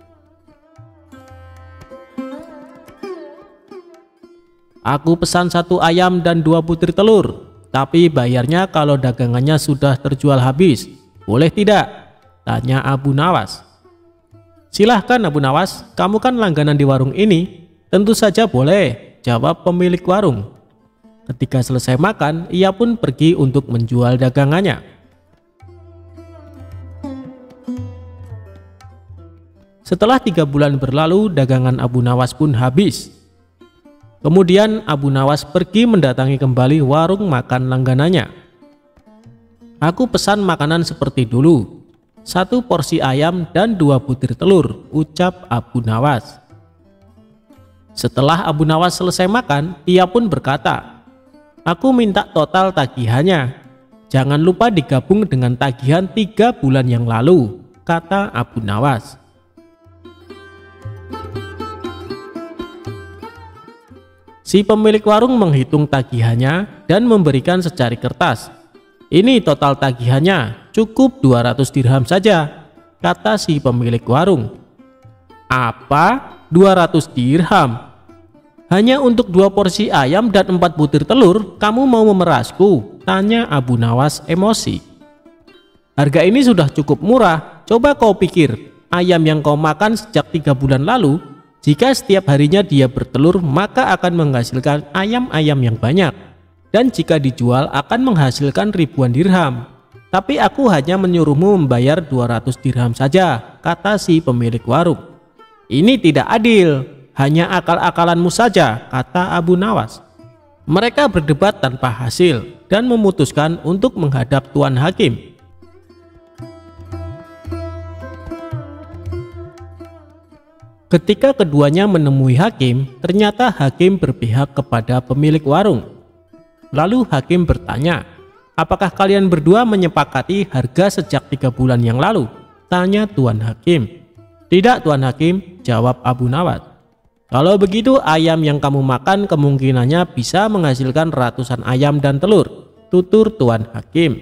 Aku pesan 1 ayam dan 2 butir telur, tapi bayarnya kalau dagangannya sudah terjual habis. Boleh tidak? Tanya Abu Nawas. Silahkan Abu Nawas, kamu kan langganan di warung ini. Tentu saja boleh, jawab pemilik warung. Ketika selesai makan, ia pun pergi untuk menjual dagangannya. Setelah 3 bulan berlalu, dagangan Abu Nawas pun habis. Kemudian Abu Nawas pergi mendatangi kembali warung makan langganannya. Aku pesan makanan seperti dulu, 1 porsi ayam dan 2 butir telur, ucap Abu Nawas. Setelah Abu Nawas selesai makan, ia pun berkata, aku minta total tagihannya. Jangan lupa digabung dengan tagihan 3 bulan yang lalu, kata Abu Nawas. Si pemilik warung menghitung tagihannya dan memberikan secari kertas. Ini total tagihannya, cukup 200 dirham saja, kata si pemilik warung. Apa? 200 dirham? Hanya untuk 2 porsi ayam dan 4 butir telur, kamu mau memerasku? Tanya Abu Nawas emosi. Harga ini sudah cukup murah, coba kau pikir, ayam yang kau makan sejak 3 bulan lalu, jika setiap harinya dia bertelur, maka akan menghasilkan ayam-ayam yang banyak. Dan jika dijual akan menghasilkan ribuan dirham. Tapi aku hanya menyuruhmu membayar 200 dirham saja, kata si pemilik warung. Ini tidak adil, hanya akal-akalanmu saja, kata Abu Nawas. Mereka berdebat tanpa hasil dan memutuskan untuk menghadap Tuan Hakim. Ketika keduanya menemui hakim, ternyata hakim berpihak kepada pemilik warung. Lalu hakim bertanya, apakah kalian berdua menyepakati harga sejak 3 bulan yang lalu? Tanya Tuan Hakim. Tidak Tuan Hakim, jawab Abu Nawas. Kalau begitu ayam yang kamu makan kemungkinannya bisa menghasilkan ratusan ayam dan telur, tutur Tuan Hakim.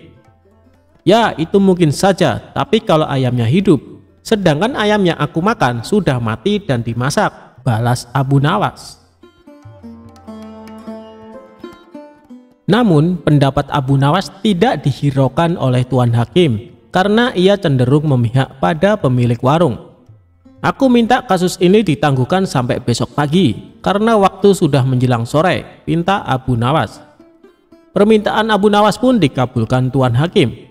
Ya itu mungkin saja, tapi kalau ayamnya hidup. Sedangkan ayam yang aku makan sudah mati dan dimasak, balas Abu Nawas. Namun pendapat Abu Nawas tidak dihiraukan oleh Tuan Hakim karena ia cenderung memihak pada pemilik warung. Aku minta kasus ini ditangguhkan sampai besok pagi karena waktu sudah menjelang sore, pinta Abu Nawas. Permintaan Abu Nawas pun dikabulkan Tuan Hakim.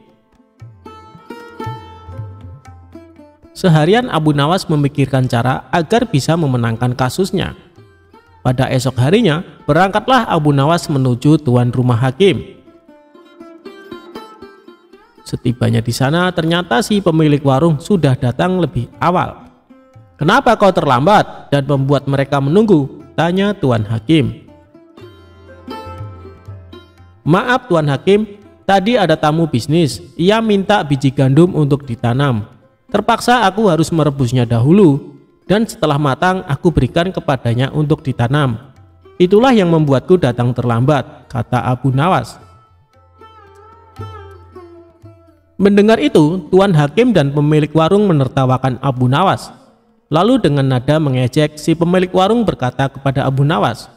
Seharian Abu Nawas memikirkan cara agar bisa memenangkan kasusnya. Pada esok harinya, berangkatlah Abu Nawas menuju tuan rumah hakim. Setibanya di sana, ternyata si pemilik warung sudah datang lebih awal. Kenapa kau terlambat dan membuat mereka menunggu? Tanya Tuan Hakim. Maaf Tuan Hakim, Tadi ada tamu bisnis, ia minta biji gandum untuk ditanam. Terpaksa aku harus merebusnya dahulu, dan setelah matang aku berikan kepadanya untuk ditanam. Itulah yang membuatku datang terlambat, kata Abu Nawas. Mendengar itu, Tuan Hakim dan pemilik warung menertawakan Abu Nawas. Lalu dengan nada mengejek, si pemilik warung berkata kepada Abu Nawas,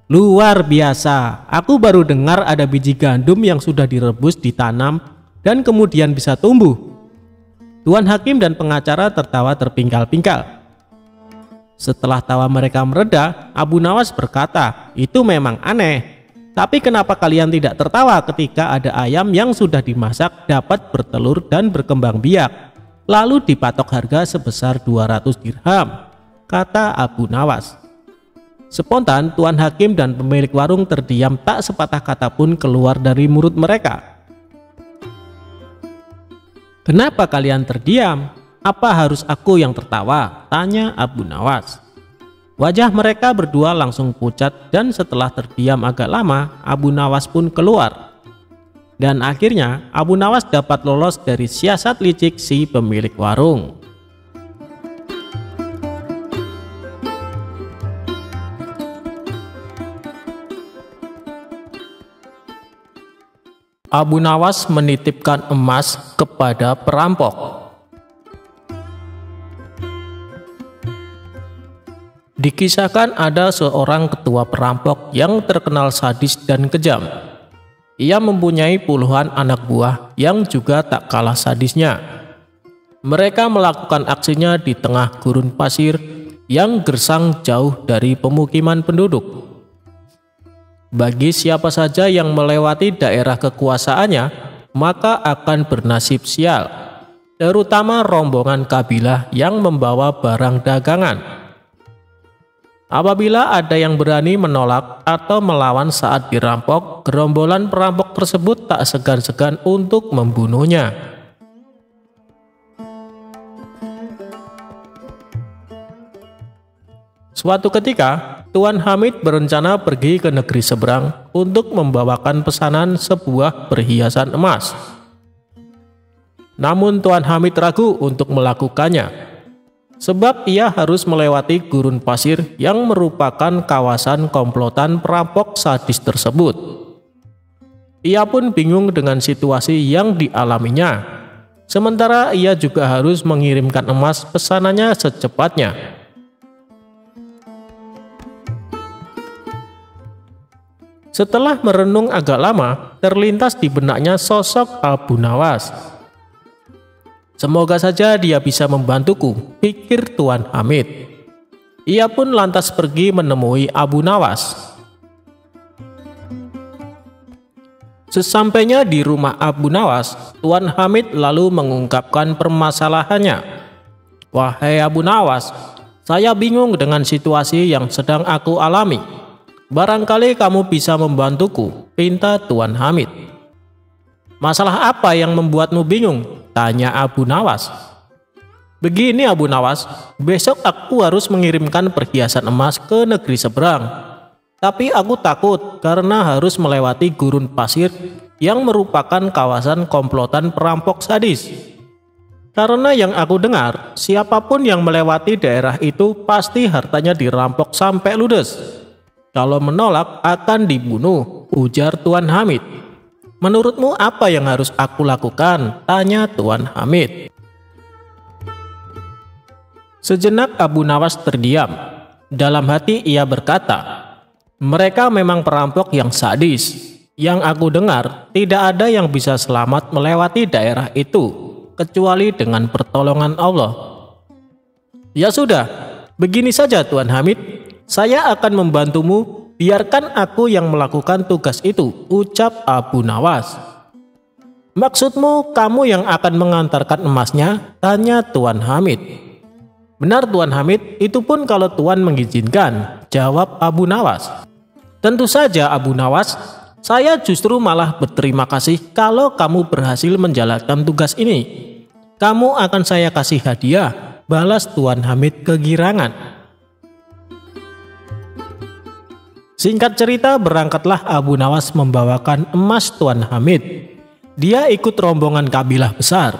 "Luar biasa, aku baru dengar ada biji gandum yang sudah direbus, ditanam, dan kemudian bisa tumbuh." Tuan Hakim dan pengacara tertawa terpingkal-pingkal. Setelah tawa mereka mereda, Abu Nawas berkata, "Itu memang aneh. Tapi kenapa kalian tidak tertawa ketika ada ayam yang sudah dimasak dapat bertelur dan berkembang biak, lalu dipatok harga sebesar 200 dirham?" kata Abu Nawas. Spontan Tuan Hakim dan pemilik warung terdiam, tak sepatah kata pun keluar dari mulut mereka. "Kenapa kalian terdiam? Apa harus aku yang tertawa?" tanya Abu Nawas. Wajah mereka berdua langsung pucat, dan setelah terdiam agak lama, Abu Nawas pun keluar. Dan akhirnya Abu Nawas dapat lolos dari siasat licik si pemilik warung. Abu Nawas menitipkan emas kepada perampok. Dikisahkan ada seorang ketua perampok yang terkenal sadis dan kejam. Ia mempunyai puluhan anak buah yang juga tak kalah sadisnya. Mereka melakukan aksinya di tengah gurun pasir yang gersang jauh dari pemukiman penduduk. Bagi siapa saja yang melewati daerah kekuasaannya, maka akan bernasib sial, terutama rombongan kabilah yang membawa barang dagangan. Apabila ada yang berani menolak atau melawan saat dirampok, gerombolan perampok tersebut tak segan-segan untuk membunuhnya. Suatu ketika, Tuan Hamid berencana pergi ke negeri seberang untuk membawakan pesanan sebuah perhiasan emas. Namun Tuan Hamid ragu untuk melakukannya, sebab ia harus melewati gurun pasir yang merupakan kawasan komplotan perampok sadis tersebut. Ia pun bingung dengan situasi yang dialaminya. Sementara ia juga harus mengirimkan emas pesanannya secepatnya. Setelah merenung agak lama, terlintas di benaknya sosok Abu Nawas. "Semoga saja dia bisa membantuku," pikir Tuan Hamid. Ia pun lantas pergi menemui Abu Nawas. Sesampainya di rumah Abu Nawas, Tuan Hamid lalu mengungkapkan permasalahannya. "Wahai Abu Nawas, saya bingung dengan situasi yang sedang aku alami. Barangkali kamu bisa membantuku," pinta Tuan Hamid. "Masalah apa yang membuatmu bingung?" tanya Abu Nawas. "Begini Abu Nawas, besok aku harus mengirimkan perhiasan emas ke negeri seberang. Tapi aku takut karena harus melewati gurun pasir yang merupakan kawasan komplotan perampok sadis. Karena yang aku dengar, siapapun yang melewati daerah itu pasti hartanya dirampok sampai ludes. Kalau menolak akan dibunuh," ujar Tuan Hamid. "Menurutmu apa yang harus aku lakukan?" tanya Tuan Hamid. Sejenak Abu Nawas terdiam. Dalam hati ia berkata, "Mereka memang perampok yang sadis. Yang aku dengar, tidak ada yang bisa selamat melewati daerah itu, kecuali dengan pertolongan Allah." "Ya sudah, begini saja Tuan Hamid, saya akan membantumu. Biarkan aku yang melakukan tugas itu," ucap Abu Nawas. "Maksudmu kamu yang akan mengantarkan emasnya?" tanya Tuan Hamid. "Benar Tuan Hamid, itu pun kalau Tuan mengizinkan," jawab Abu Nawas. "Tentu saja Abu Nawas, saya justru malah berterima kasih kalau kamu berhasil menjalankan tugas ini. Kamu akan saya kasih hadiah," balas Tuan Hamid kegirangan. Singkat cerita, berangkatlah Abu Nawas membawakan emas Tuan Hamid. Dia ikut rombongan kabilah besar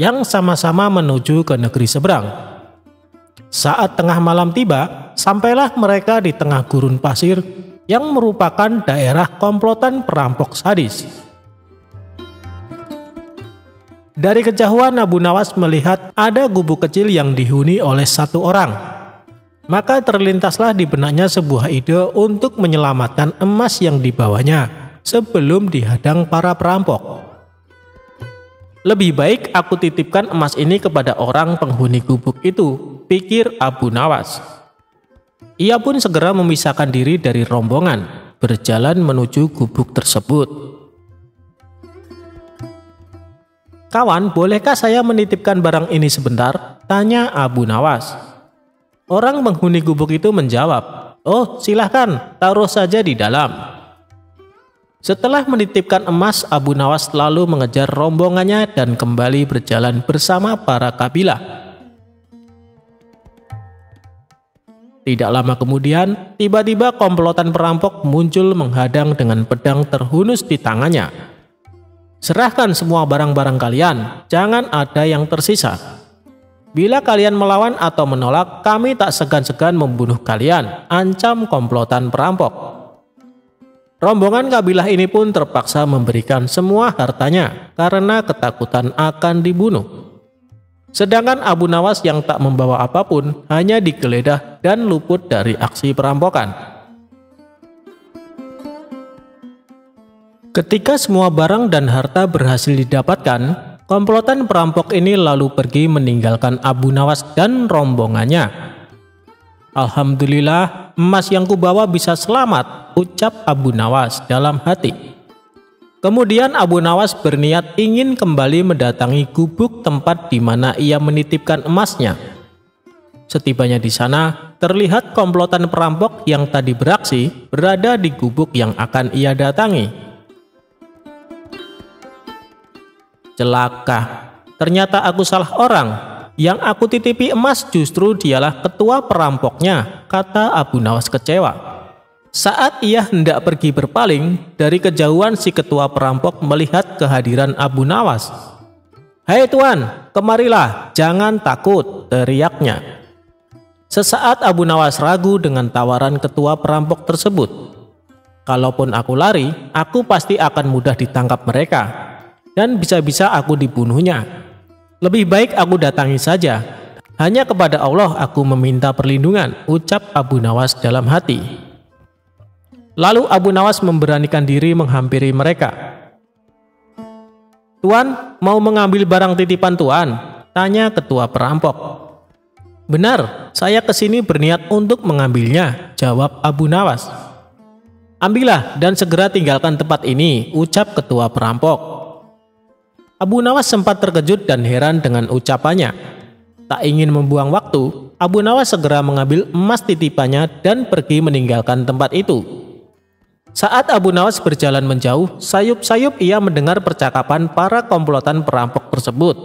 yang sama-sama menuju ke negeri seberang. Saat tengah malam tiba, sampailah mereka di tengah gurun pasir yang merupakan daerah komplotan perampok sadis. Dari kejauhan Abu Nawas melihat ada gubuk kecil yang dihuni oleh satu orang. Maka terlintaslah di benaknya sebuah ide untuk menyelamatkan emas yang dibawanya sebelum dihadang para perampok. Lebih baik aku titipkan emas ini kepada orang penghuni gubuk itu, pikir Abu Nawas. Ia pun segera memisahkan diri dari rombongan, berjalan menuju gubuk tersebut. "Kawan, bolehkah saya menitipkan barang ini sebentar?" tanya Abu Nawas. Orang penghuni gubuk itu menjawab, "Oh, silahkan, taruh saja di dalam." Setelah menitipkan emas, Abu Nawas lalu mengejar rombongannya dan kembali berjalan bersama para kabilah. Tidak lama kemudian, tiba-tiba komplotan perampok muncul menghadang dengan pedang terhunus di tangannya. "Serahkan semua barang-barang kalian, jangan ada yang tersisa. Bila kalian melawan atau menolak, kami tak segan-segan membunuh kalian," ancam komplotan perampok. Rombongan kabilah ini pun terpaksa memberikan semua hartanya karena ketakutan akan dibunuh. Sedangkan Abu Nawas yang tak membawa apapun hanya digeledah dan luput dari aksi perampokan. Ketika semua barang dan harta berhasil didapatkan, komplotan perampok ini lalu pergi meninggalkan Abu Nawas dan rombongannya. "Alhamdulillah, emas yang kubawa bisa selamat," ucap Abu Nawas dalam hati. Kemudian Abu Nawas berniat ingin kembali mendatangi gubuk tempat di mana ia menitipkan emasnya. Setibanya di sana, terlihat komplotan perampok yang tadi beraksi berada di gubuk yang akan ia datangi. "Celaka, ternyata aku salah orang. Yang aku titipi emas justru dialah ketua perampoknya," kata Abu Nawas kecewa. Saat ia hendak pergi berpaling, dari kejauhan si ketua perampok melihat kehadiran Abu Nawas. "Hei tuan, kemarilah, jangan takut," teriaknya. Sesaat Abu Nawas ragu dengan tawaran ketua perampok tersebut. "Kalaupun aku lari, aku pasti akan mudah ditangkap mereka, dan bisa-bisa aku dibunuhnya. Lebih baik aku datangi saja. Hanya kepada Allah aku meminta perlindungan," ucap Abu Nawas dalam hati. Lalu Abu Nawas memberanikan diri menghampiri mereka. "Tuan, mau mengambil barang titipan Tuan?" tanya ketua perampok. "Benar, saya kesini berniat untuk mengambilnya," jawab Abu Nawas. "Ambillah dan segera tinggalkan tempat ini," ucap ketua perampok. Abu Nawas sempat terkejut dan heran dengan ucapannya. Tak ingin membuang waktu, Abu Nawas segera mengambil emas titipannya dan pergi meninggalkan tempat itu. Saat Abu Nawas berjalan menjauh, sayup-sayup ia mendengar percakapan para komplotan perampok tersebut.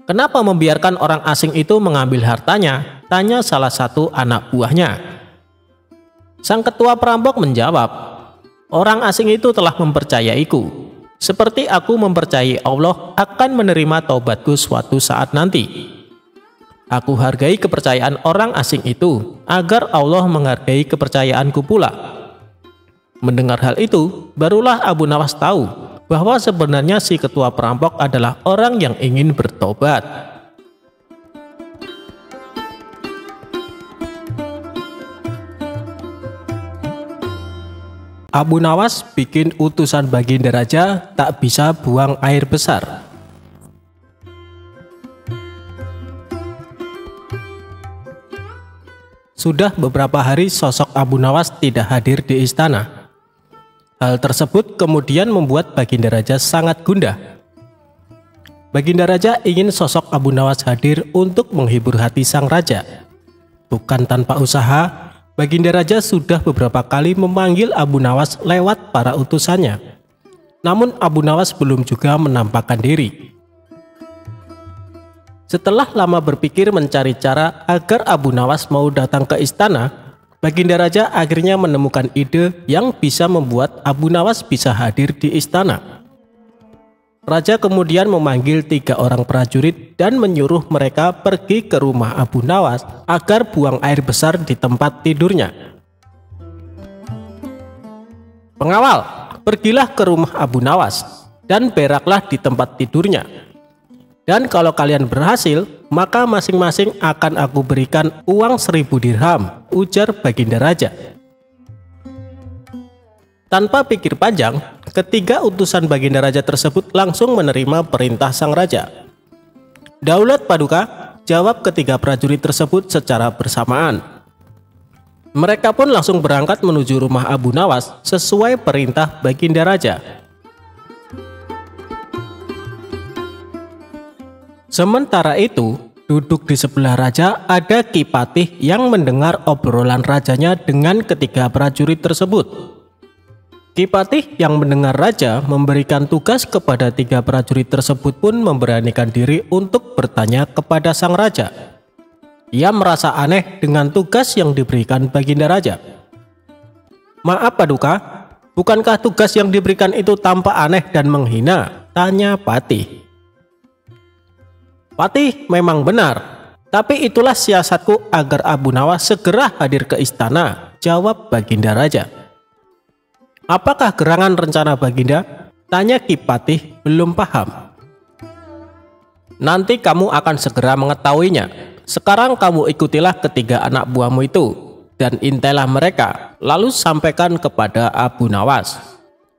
"Kenapa membiarkan orang asing itu mengambil hartanya?" tanya salah satu anak buahnya. Sang ketua perampok menjawab, "Orang asing itu telah mempercayaiku. Seperti aku mempercayai Allah akan menerima taubatku suatu saat nanti. Aku hargai kepercayaan orang asing itu agar Allah menghargai kepercayaanku pula." Mendengar hal itu, barulah Abu Nawas tahu bahwa sebenarnya si ketua perampok adalah orang yang ingin bertobat. Abu Nawas bikin utusan Baginda Raja tak bisa buang air besar. Sudah beberapa hari sosok Abu Nawas tidak hadir di istana. Hal tersebut kemudian membuat Baginda Raja sangat gundah. Baginda Raja ingin sosok Abu Nawas hadir untuk menghibur hati sang raja. Bukan tanpa usaha, Baginda Raja sudah beberapa kali memanggil Abu Nawas lewat para utusannya. Namun Abu Nawas belum juga menampakkan diri. Setelah lama berpikir mencari cara agar Abu Nawas mau datang ke istana, Baginda Raja akhirnya menemukan ide yang bisa membuat Abu Nawas bisa hadir di istana. Raja kemudian memanggil 3 orang prajurit dan menyuruh mereka pergi ke rumah Abu Nawas agar buang air besar di tempat tidurnya. "Pengawal, pergilah ke rumah Abu Nawas dan beraklah di tempat tidurnya. Dan kalau kalian berhasil, maka masing-masing akan aku berikan uang 1000 dirham," ujar Baginda Raja. Tanpa pikir panjang, ketiga utusan Baginda Raja tersebut langsung menerima perintah sang raja. "Daulat Paduka," jawab ketiga prajurit tersebut secara bersamaan. Mereka pun langsung berangkat menuju rumah Abu Nawas sesuai perintah Baginda Raja. Sementara itu, duduk di sebelah raja ada Ki Patih yang mendengar obrolan rajanya dengan ketiga prajurit tersebut. Ki Patih yang mendengar raja memberikan tugas kepada 3 prajurit tersebut pun memberanikan diri untuk bertanya kepada sang raja. Ia merasa aneh dengan tugas yang diberikan Baginda Raja. "Maaf Paduka, bukankah tugas yang diberikan itu tampak aneh dan menghina?" tanya Patih. "Patih, memang benar, tapi itulah siasatku agar Abu Nawas segera hadir ke istana," jawab Baginda Raja. "Apakah gerangan rencana Baginda?" tanya Ki Patih belum paham. "Nanti kamu akan segera mengetahuinya. Sekarang kamu ikutilah ketiga anak buahmu itu dan intailah mereka, lalu sampaikan kepada Abu Nawas.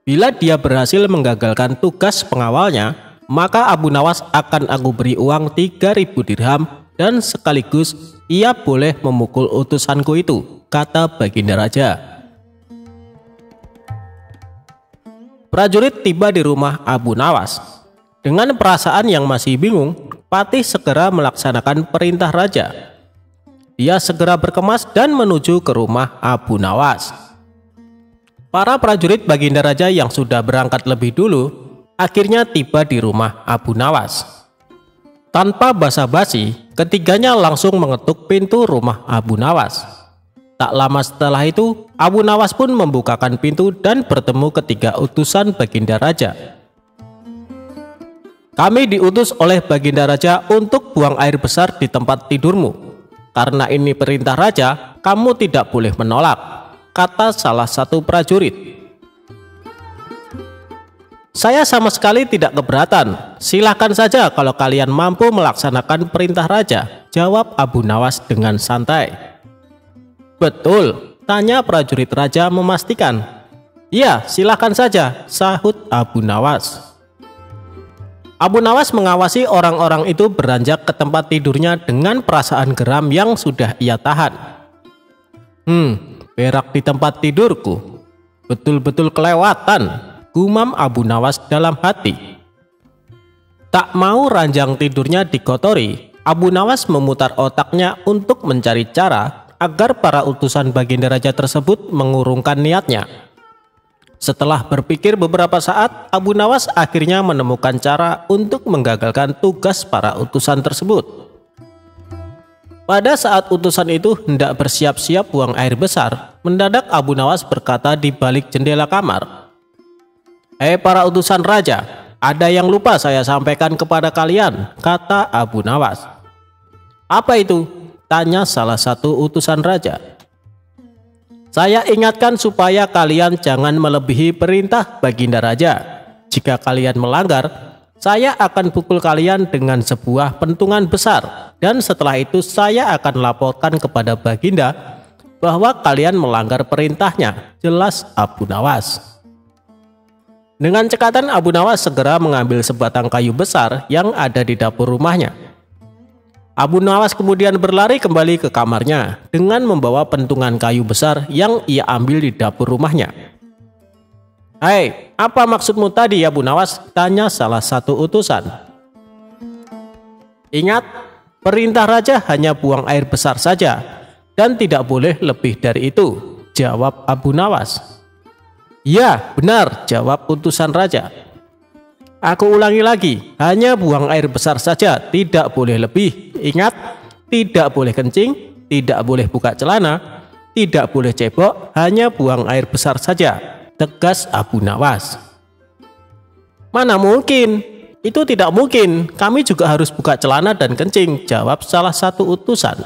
Bila dia berhasil menggagalkan tugas pengawalnya, maka Abu Nawas akan aku beri uang 3000 dirham dan sekaligus ia boleh memukul utusanku itu," kata Baginda Raja. Prajurit tiba di rumah Abu Nawas. Dengan perasaan yang masih bingung, Patih segera melaksanakan perintah raja. Dia segera berkemas dan menuju ke rumah Abu Nawas. Para prajurit Baginda Raja yang sudah berangkat lebih dulu akhirnya tiba di rumah Abu Nawas. Tanpa basa-basi, ketiganya langsung mengetuk pintu rumah Abu Nawas. Tak lama setelah itu, Abu Nawas pun membukakan pintu dan bertemu ketiga utusan Baginda Raja. "Kami diutus oleh Baginda Raja untuk buang air besar di tempat tidurmu. Karena ini perintah Raja, kamu tidak boleh menolak," kata salah satu prajurit. "Saya sama sekali tidak keberatan. Silakan saja kalau kalian mampu melaksanakan perintah Raja," jawab Abu Nawas dengan santai. "Betul?" tanya prajurit raja memastikan. "Ya, silakan saja," sahut Abu Nawas. Abu Nawas mengawasi orang-orang itu beranjak ke tempat tidurnya dengan perasaan geram yang sudah ia tahan. Berak di tempat tidurku. Betul-betul kelewatan," gumam Abu Nawas dalam hati. Tak mau ranjang tidurnya dikotori, Abu Nawas memutar otaknya untuk mencari cara agar para utusan Baginda Raja tersebut mengurungkan niatnya. Setelah berpikir beberapa saat, Abu Nawas akhirnya menemukan cara untuk menggagalkan tugas para utusan tersebut. Pada saat utusan itu hendak bersiap-siap buang air besar, mendadak Abu Nawas berkata di balik jendela kamar, "Hei para utusan raja, ada yang lupa saya sampaikan kepada kalian," kata Abu Nawas. "Apa itu?" tanya salah satu utusan raja. "Saya ingatkan supaya kalian jangan melebihi perintah Baginda Raja. Jika kalian melanggar, saya akan pukul kalian dengan sebuah pentungan besar, dan setelah itu saya akan laporkan kepada Baginda bahwa kalian melanggar perintahnya," jelas Abu Nawas. Dengan cekatan, Abu Nawas segera mengambil sebatang kayu besar yang ada di dapur rumahnya. Abu Nawas kemudian berlari kembali ke kamarnya dengan membawa pentungan kayu besar yang ia ambil di dapur rumahnya. "Hei, apa maksudmu tadi Abu Nawas?" tanya salah satu utusan. "Ingat, perintah raja hanya buang air besar saja dan tidak boleh lebih dari itu," jawab Abu Nawas. "Ya, benar," jawab utusan raja. "Aku ulangi lagi, hanya buang air besar saja, tidak boleh lebih. Ingat, tidak boleh kencing, tidak boleh buka celana, tidak boleh cebok, hanya buang air besar saja," tegas Abu Nawas. "Mana mungkin, "Itu tidak mungkin, kami juga harus buka celana dan kencing," jawab salah satu utusan.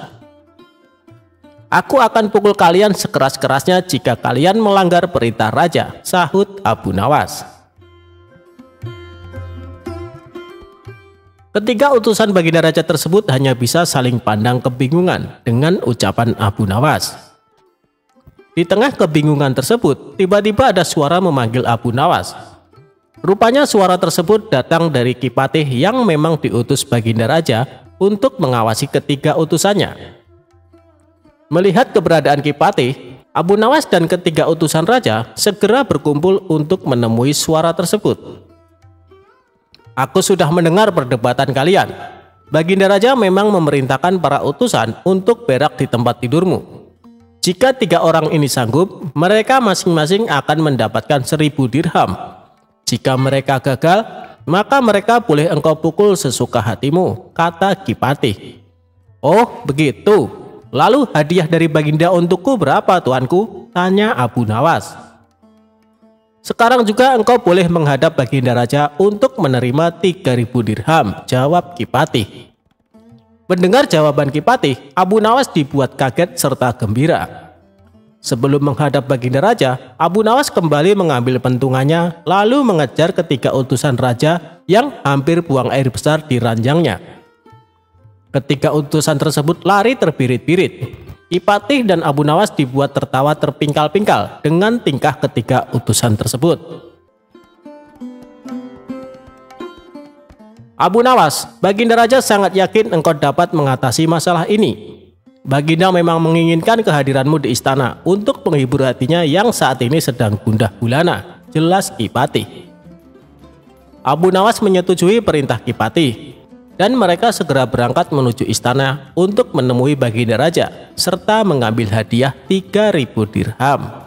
"Aku akan pukul kalian sekeras-kerasnya jika kalian melanggar perintah raja," sahut Abu Nawas. Ketiga utusan baginda raja tersebut hanya bisa saling pandang kebingungan dengan ucapan Abu Nawas. Di tengah kebingungan tersebut, tiba-tiba ada suara memanggil Abu Nawas. Rupanya suara tersebut datang dari Kipatih yang memang diutus baginda raja untuk mengawasi ketiga utusannya. Melihat keberadaan Kipatih, Abu Nawas dan ketiga utusan raja segera berkumpul untuk menemui suara tersebut. "Aku sudah mendengar perdebatan kalian. Baginda raja memang memerintahkan para utusan untuk berak di tempat tidurmu. Jika 3 orang ini sanggup, mereka masing-masing akan mendapatkan 1000 dirham. Jika mereka gagal, maka mereka boleh engkau pukul sesuka hatimu," kata Kipatih. "Oh begitu, lalu hadiah dari baginda untukku berapa tuanku?" tanya Abu Nawas. "Sekarang juga engkau boleh menghadap baginda raja untuk menerima 3000 dirham, jawab Kipatih. Mendengar jawaban Kipatih, Abu Nawas dibuat kaget serta gembira. Sebelum menghadap baginda raja, Abu Nawas kembali mengambil pentungannya lalu mengejar ketiga utusan raja yang hampir buang air besar di ranjangnya. Ketiga utusan tersebut lari terbirit-birit. Kipatih dan Abu Nawas dibuat tertawa terpingkal-pingkal dengan tingkah ketiga utusan tersebut. "Abu Nawas, baginda raja sangat yakin engkau dapat mengatasi masalah ini. Baginda memang menginginkan kehadiranmu di istana untuk menghibur hatinya yang saat ini sedang gundah gulana," jelas Kipatih. Abu Nawas menyetujui perintah Kipatih, dan mereka segera berangkat menuju istana untuk menemui baginda raja serta mengambil hadiah 3000 dirham.